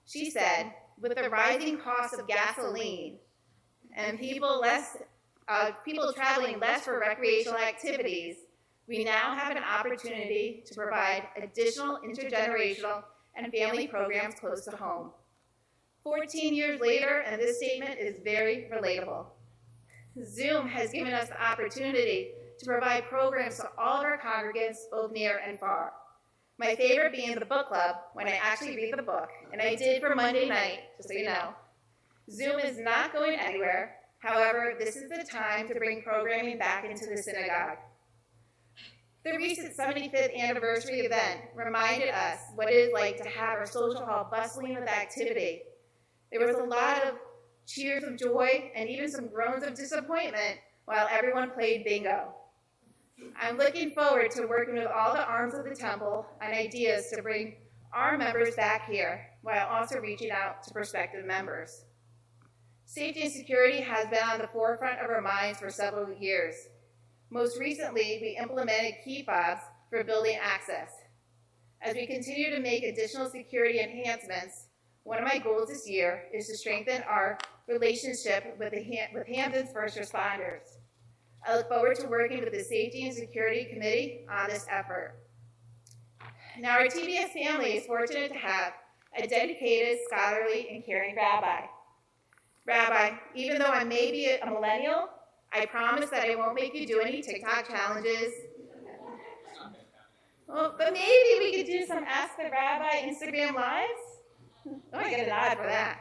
she said, with the rising cost of gasoline and people traveling less for recreational activities, we now have an opportunity to provide additional intergenerational and family programs close to home. 14 years later, and this statement is very relatable. Zoom has given us the opportunity to provide programs to all of our congregants, both near and far. My favorite being the book club, when I actually read the book, and I did for Monday night, just so you know. Zoom is not going anywhere. However, this is the time to bring programming back into the synagogue. The recent 75th anniversary event reminded us what it is like to have our social hall bustling with activity. There was a lot of cheers of joy and even some groans of disappointment while everyone played bingo. I'm looking forward to working with all the arms of the temple on ideas to bring our members back here while also reaching out to prospective members. Safety and security has been on the forefront of our minds for several years. Most recently, we implemented key fobs for building access. As we continue to make additional security enhancements, one of my goals this year is to strengthen our relationship with Hampton's first responders. I look forward to working with the Safety and Security Committee on this effort. Now, our TBS family is fortunate to have a dedicated, scholarly, and caring rabbi. Rabbi, even though I may be a millennial, I promise that I won't make you do any TikTok challenges. Well, but maybe we could do some Ask the Rabbi Instagram Lives? Oh, I get a nod for that.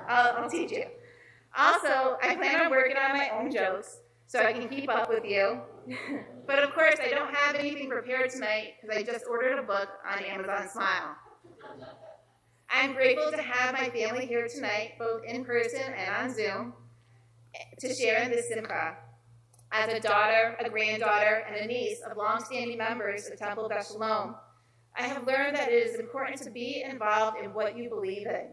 I'll teach you. Also, I plan on working on my own jokes so I can keep up with you. But of course, I don't have anything prepared tonight because I just ordered a book on Amazon Smile. I'm grateful to have my family here tonight, both in person and on Zoom, to share in this simcha. As a daughter, a granddaughter, and a niece of longstanding members of Temple Beth Shalom, I have learned that it is important to be involved in what you believe in.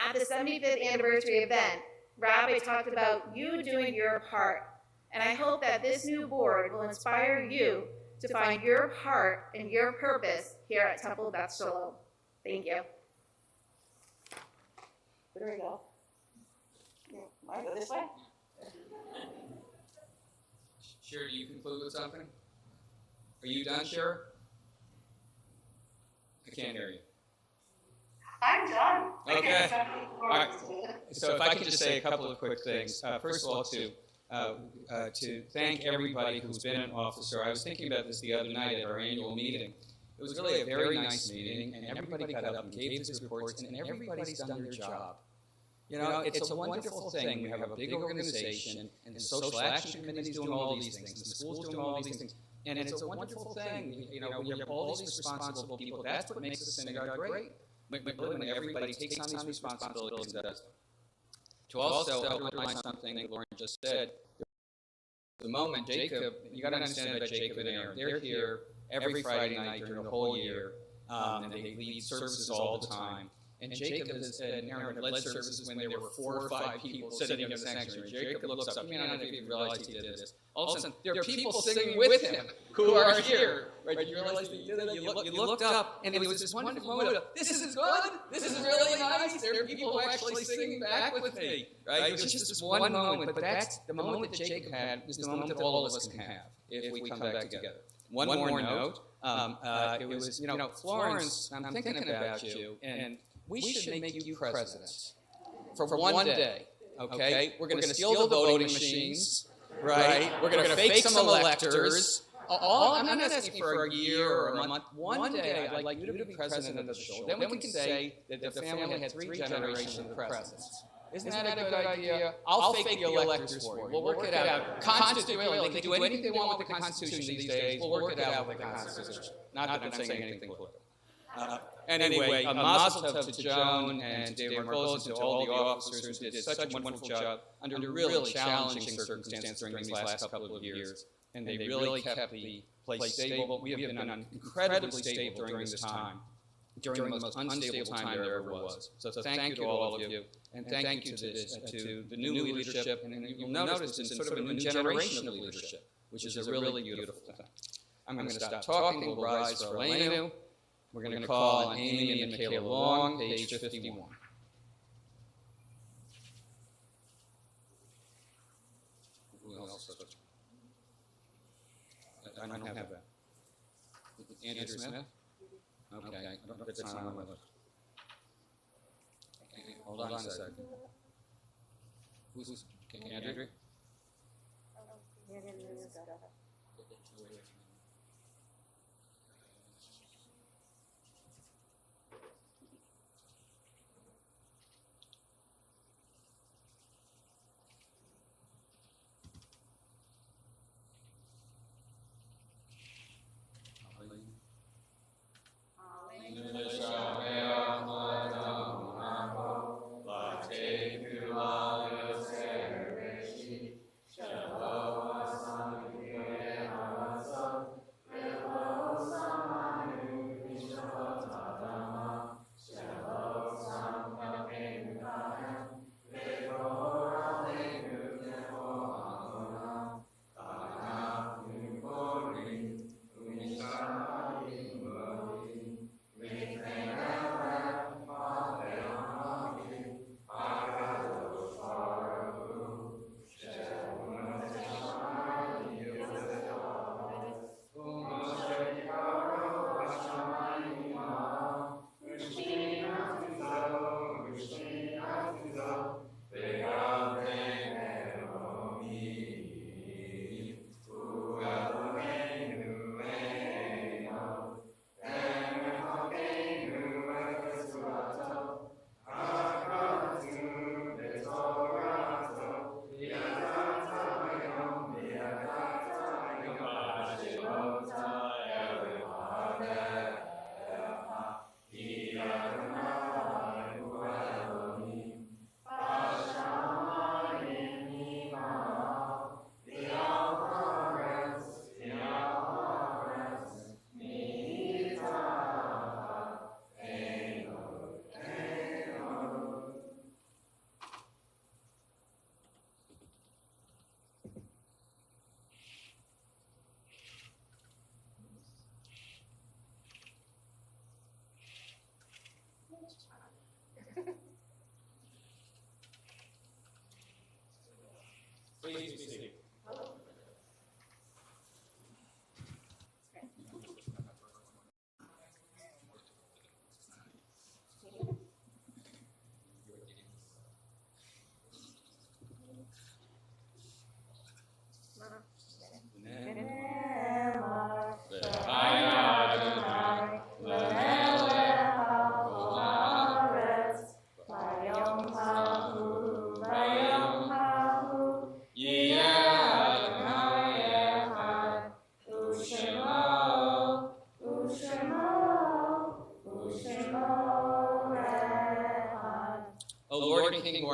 At the 75th anniversary event, Rabbi talked about you doing your part, and I hope that this new board will inspire you to find your part and your purpose here at Temple Beth Shalom. Thank you. Where do we go? I go this way? Sherry, do you conclude with something? Are you done, Sherry? I can't hear you. I'm done. Okay. All right. So if I could just say a couple of quick things. First of all, to thank everybody who's been an officer. I was thinking about this the other night at our annual meeting. It was really a very nice meeting, and everybody got up and gave his reports, and everybody's done their job. You know, it's a wonderful thing. We have a big organization, and the social action committee is doing all these things, and the school's doing all these things, and it's a wonderful thing. You know, when you have all these responsible people, that's what makes the synagogue great. When everybody takes on these responsibilities and does them. To also underline something that Lauren just said, the moment Jacob, you got to understand about Jacob and Aaron, they're here every Friday night during the whole year, and they lead services all the time. And Jacob and Aaron led services when there were 4 or 5 people sitting in the sanctuary. Jacob looks up. You may not even realize he did this. All of a sudden, there are people singing with him who are here. Right? You realize that he did that? You looked up, and it was this wonderful moment of, this is good. This is really nice. There are people who are actually singing back with me. Right? It was just this one moment. But that's the moment that Jacob had is the moment that all of us can have if we come back together. One more note. It was, you know, Florence, I'm thinking about you, and we should make you president for one day, okay? We're going to steal the voting machines, right? We're going to fake some electors. I'm not asking for a year or a month. One day, I'd like you to be president of the show. Then we can say that the family had 3 generations of presidents. Isn't that a good idea? I'll fake the electors for you. We'll work it out. Constitutionally, they can do anything they want with the Constitution these days. We'll work it out with the Constitution. Not that I'm saying anything political. Anyway, mazel tov to Joan and to David Margolis and to all the officers who did such a wonderful job under really challenging circumstances during these last couple of years. And they really kept the place stable. We have been incredibly stable during this time, during the most unstable time there ever was. So thank you to all of you, and thank you to the new leadership. And you'll notice it's sort of a new generation of leadership, which is a really beautiful thing. I'm going to stop talking. We'll rise for Aleinu. We're going to call on Amy and Michaela Long, page 51. Who else? I don't have that. Andrew Smith? Okay, that's not on my list. Okay, hold on a second. Who's Andrew?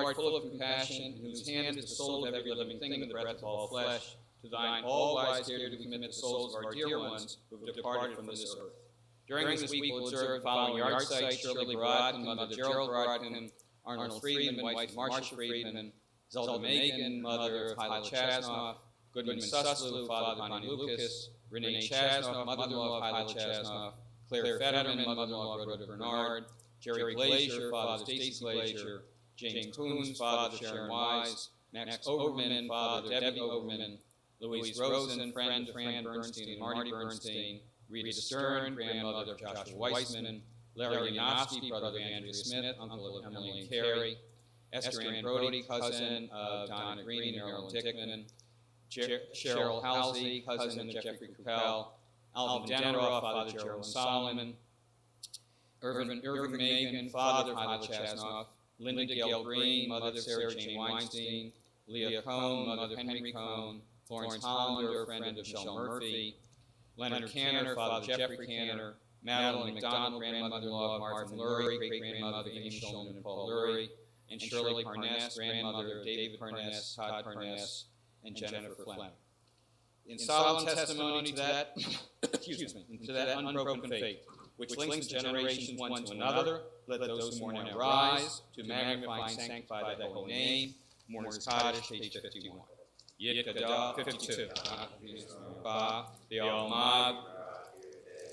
heart full of compassion, in whose hand is the soul of every living thing and the breath of all flesh, to thine all-wise care to commit the souls of our dear ones who have departed from this earth. During this week, we'll observe the following yard sites: Shirley Borodkin, Mother Gerald Borodkin, Arnold Friedman, wife of Marcia Friedman, Zelda Macon, mother of Hyla Chasnoff, Goodman Suslu, father of Connie Lucas, Renee Chasnoff, mother-in-law of Hyla Chasnoff, Claire Fetterman, mother-in-law of Rhoda Bernard, Jerry Glazier, father of Stacy Glazier, James Coons, father of Sharon Wise, Max Overman, father of Debbie Overman, Louise Rosen, friend of Fran Bernstein and Marty Bernstein, Rita Stern, grandmother of Joshua Weissman, Larry Yanofsky, brother of Andrea Smith, uncle of Emily and Carey, Esther Ann Brody, cousin of Donna Green and Marilyn Dickman, Cheryl Halsey, cousin of Jeffrey Coupel, Alvin Deneroff, father of Gerald Solomon, Irving Megan, father of Hyla Chasnoff, Linda Gail Green, mother of Sarah Jane Weinstein, Leah Cohn, mother of Henry Cohn, Florence Hollander, friend of Michelle Murphy, Leonard Canner, father of Jeffrey Canner, Madeline McDonald, grandmother-in-law of Martin Lurie, great-grandmother of Amy Shulman and Paul Lurie, and Shirley Parness, grandmother of David Parness, Todd Parness, and Jennifer Fleming. In solemn testimony to that, to that unbroken faith, which links generations one to another, let those who mourn now rise to magnify and sanctify thy holy name. Mourner's Cottage, page 51. Yit Kadah, 52. Ba, V'Almad,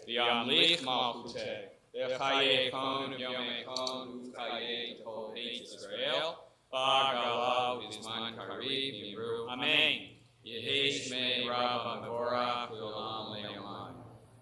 V'Amlich Malchuteh, V'Chaye Kon, V'Yomei Kon, Uchaye Tol Beit Yisrael, Ba'Galav V'Zman Kariv V'Imru. Amen. Yehi Shmei Rav Mevorach V'Olam Le'Olam.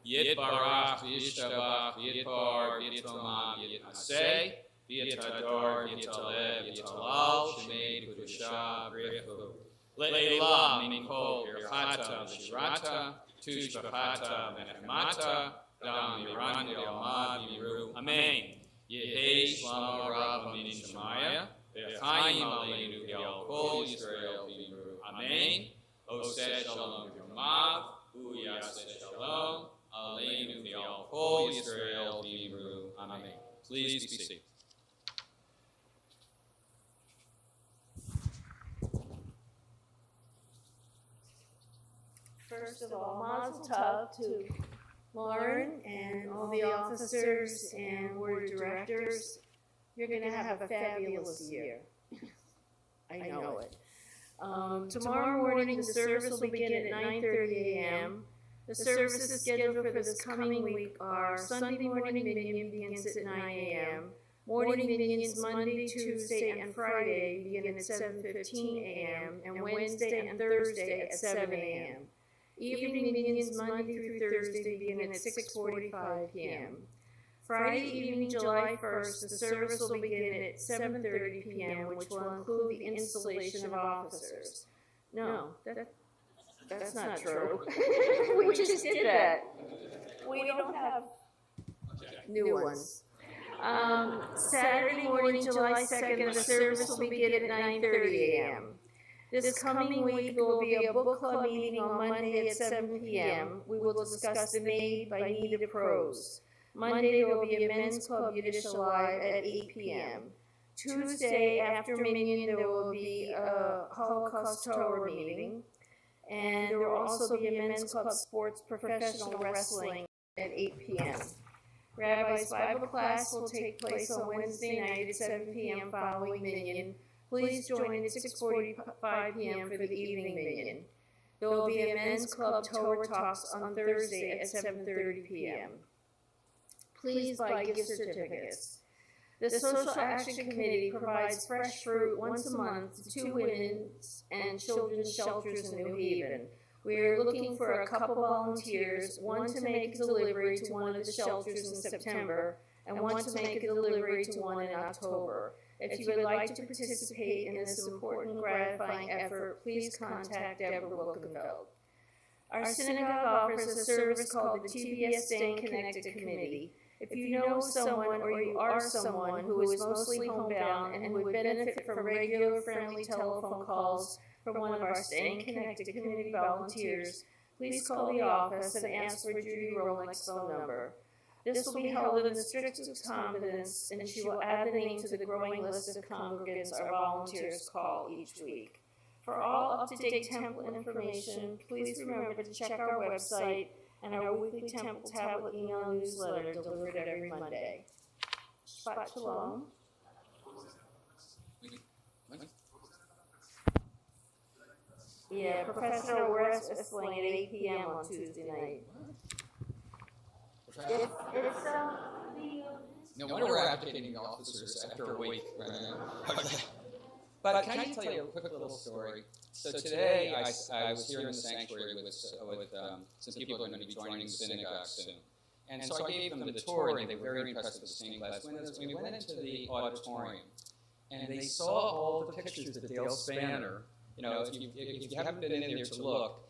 Yitbarach V'Yishtabach V'Yitbar V'Yitomam V'Yitnaseh V'Yitador V'Yitalev V'Yitalal Shemei Kudusha B'Rechu. Le'Elah Minkol Birchata V'Shirata Tush B'Chata Menachmata Dam Miran V'Almad V'Miru. Amen. Yehi Shlomo Rav Amin Shemaya V'Chaim Aleinu V'Al Kol Yisrael V'Miru. Amen. Oseh Shalom V'Yomav Uyaseh Shalom Aleinu V'Al Kol Yisrael V'Miru. Amen. Please be seated. First of all, Mazel Tov to Lauren and all the officers and board directors. You're going to have a fabulous year. I know it. Tomorrow morning, the service will begin at 9:30 a.m. The services scheduled for this coming week are Sunday morning minion begins at 9 a.m. Morning minions Monday, Tuesday, and Friday begin at 7:15 a.m. and Wednesday and Thursday at 7 a.m. Evening minions Monday through Thursday begin at 6:45 p.m. Friday evening, July 1st, the service will begin at 7:30 p.m., which will include the installation of officers. No, that's not true. We just did that. We don't have new ones. Saturday morning, July 2nd, the service will begin at 9:30 a.m. This coming week, there will be a book club meeting on Monday at 7 p.m. We will discuss The Maid by Nita Prose. Monday, there will be a men's club Yiddish Alive at 8 p.m. Tuesday, after Minyan, there will be a Holocaust Torah meeting. And there will also be a men's club sports professional wrestling at 8 p.m. Rabbi's Bible class will take place on Wednesday night at 7 p.m. following Minyan. Please join at 6:45 p.m. for the evening Minyan. There will be a men's club Torah talks on Thursday at 7:30 p.m. Please buy gift certificates. The Social Action Committee provides fresh fruit once a month to 2 women's and children's shelters in New Haven. We are looking for a couple volunteers, one to make a delivery to one of the shelters in September, and one to make a delivery to one in October. If you would like to participate in this important, gratifying effort, please contact Deborah Wilkenfeld. Our synagogue offers a service called the TBS Staying Connected Committee. If you know someone or you are someone who is mostly homebound and who would benefit from regular friendly telephone calls from one of our Staying Connected community volunteers, please call the office and ask for Judy Rolnick's phone number. This will be held in the strictest confidence, and she will add the name to the growing list of congregants our volunteers call each week. For all up-to-date temple information, please remember to check our website and our weekly temple tablet email newsletter delivered every Monday. Shabbat Shalom. Yeah, Professor West is playing at 8 p.m. on Tuesday night. No wonder we're advocating the officers after a week right now. Okay. But can I tell you a quick little story? So today I was here in the sanctuary with some people who are going to be joining the synagogue soon. And so I gave them the tour, and they were very impressed with the stained glass windows. We went into the auditorium, and they saw all the pictures that Dale Spanner, if you haven't been in there to look,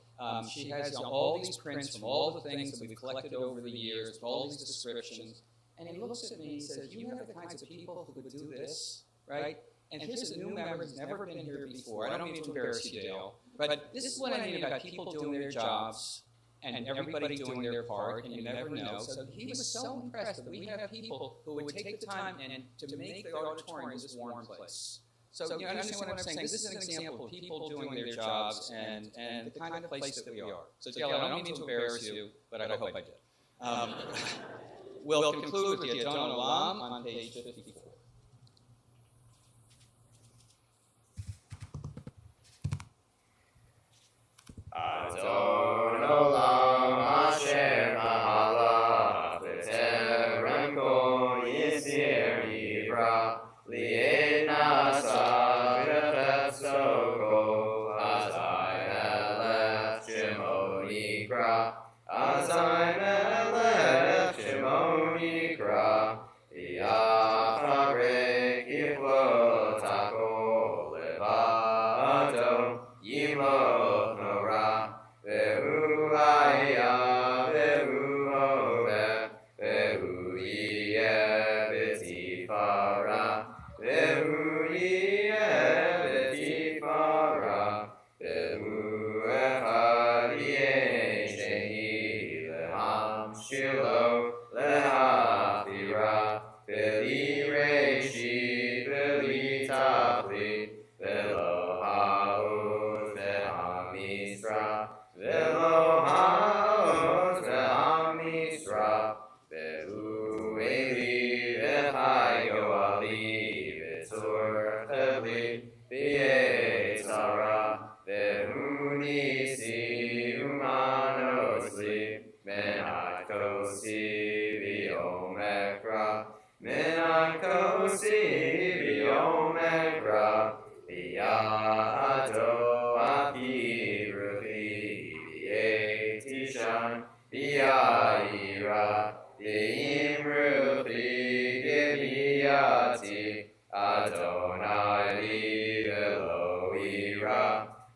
she has all these prints from all the things that we've collected over the years, all these descriptions. And he looks at me and he says, "You have the kinds of people who would do this, right? And here's a new member who's never been here before. I don't mean to embarrass you, Dale, but this is what I mean about people doing their jobs and everybody doing their part, and you never know." So he was so impressed that we have people who would take the time and to make the auditorium this warm place. So you understand what I'm saying? This is an example of people doing their jobs and the kind of place that we are. So Dale, I don't mean to embarrass you, but I hope I did. We'll conclude with the Adon Olam on page 54. Adon Olam Asher Ma'ala B'Terem Kol Yisir Yivra Li'ed Nasa V'Chefso Kol Azai Melech Shemo Nikra Azai Melech Shemo Nikra V'Yacharek Yiflo Takol Levado Yimlo Nora Ve'hu Haya Ve'hu Hove Ve'hu Yeh V'Tifara Ve'hu Yeh V'Tifara Ve'hu Echad Yeh Shehi Leham Shilo Lehafira Ve'li Reshi Ve'li Tachlit Ve'lo Ha'oz Ve'hamisra Ve'lo Ha'oz Ve'hamisra Ve'hu Eli Ve'chai Go'ali Ve'tzur Chevli Ve'etzara Ve'hu Nisi Umanosli Menat Kosi V'Omekra Menat Kosi V'Omekra V'Ya'ado Api Rufi V'Yetishan V'Ya'ira V'Yim Rufi V'Yati Adonai Li V'Lo Ira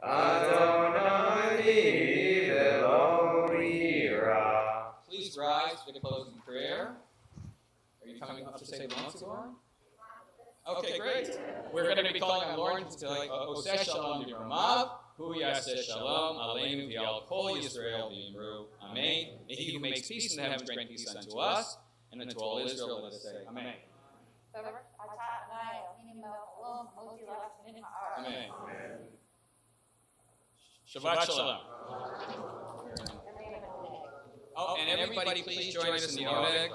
Adonai Li V'Lo Ira. Please rise for the closing prayer. Are you coming up to say the Monsignor? Okay, great. We're going to be calling on Lauren to like Oseh Shalom B'Romav, Hu Yaseh Shalom, Aleinu V'Al Kol Yisrael V'Yimru. Amen. May He who makes peace in the heavens grant peace unto us, and unto all Israel, let us say, Amen. Amen. Shabbat Shalom. Oh, and everybody please join us in the Oneg.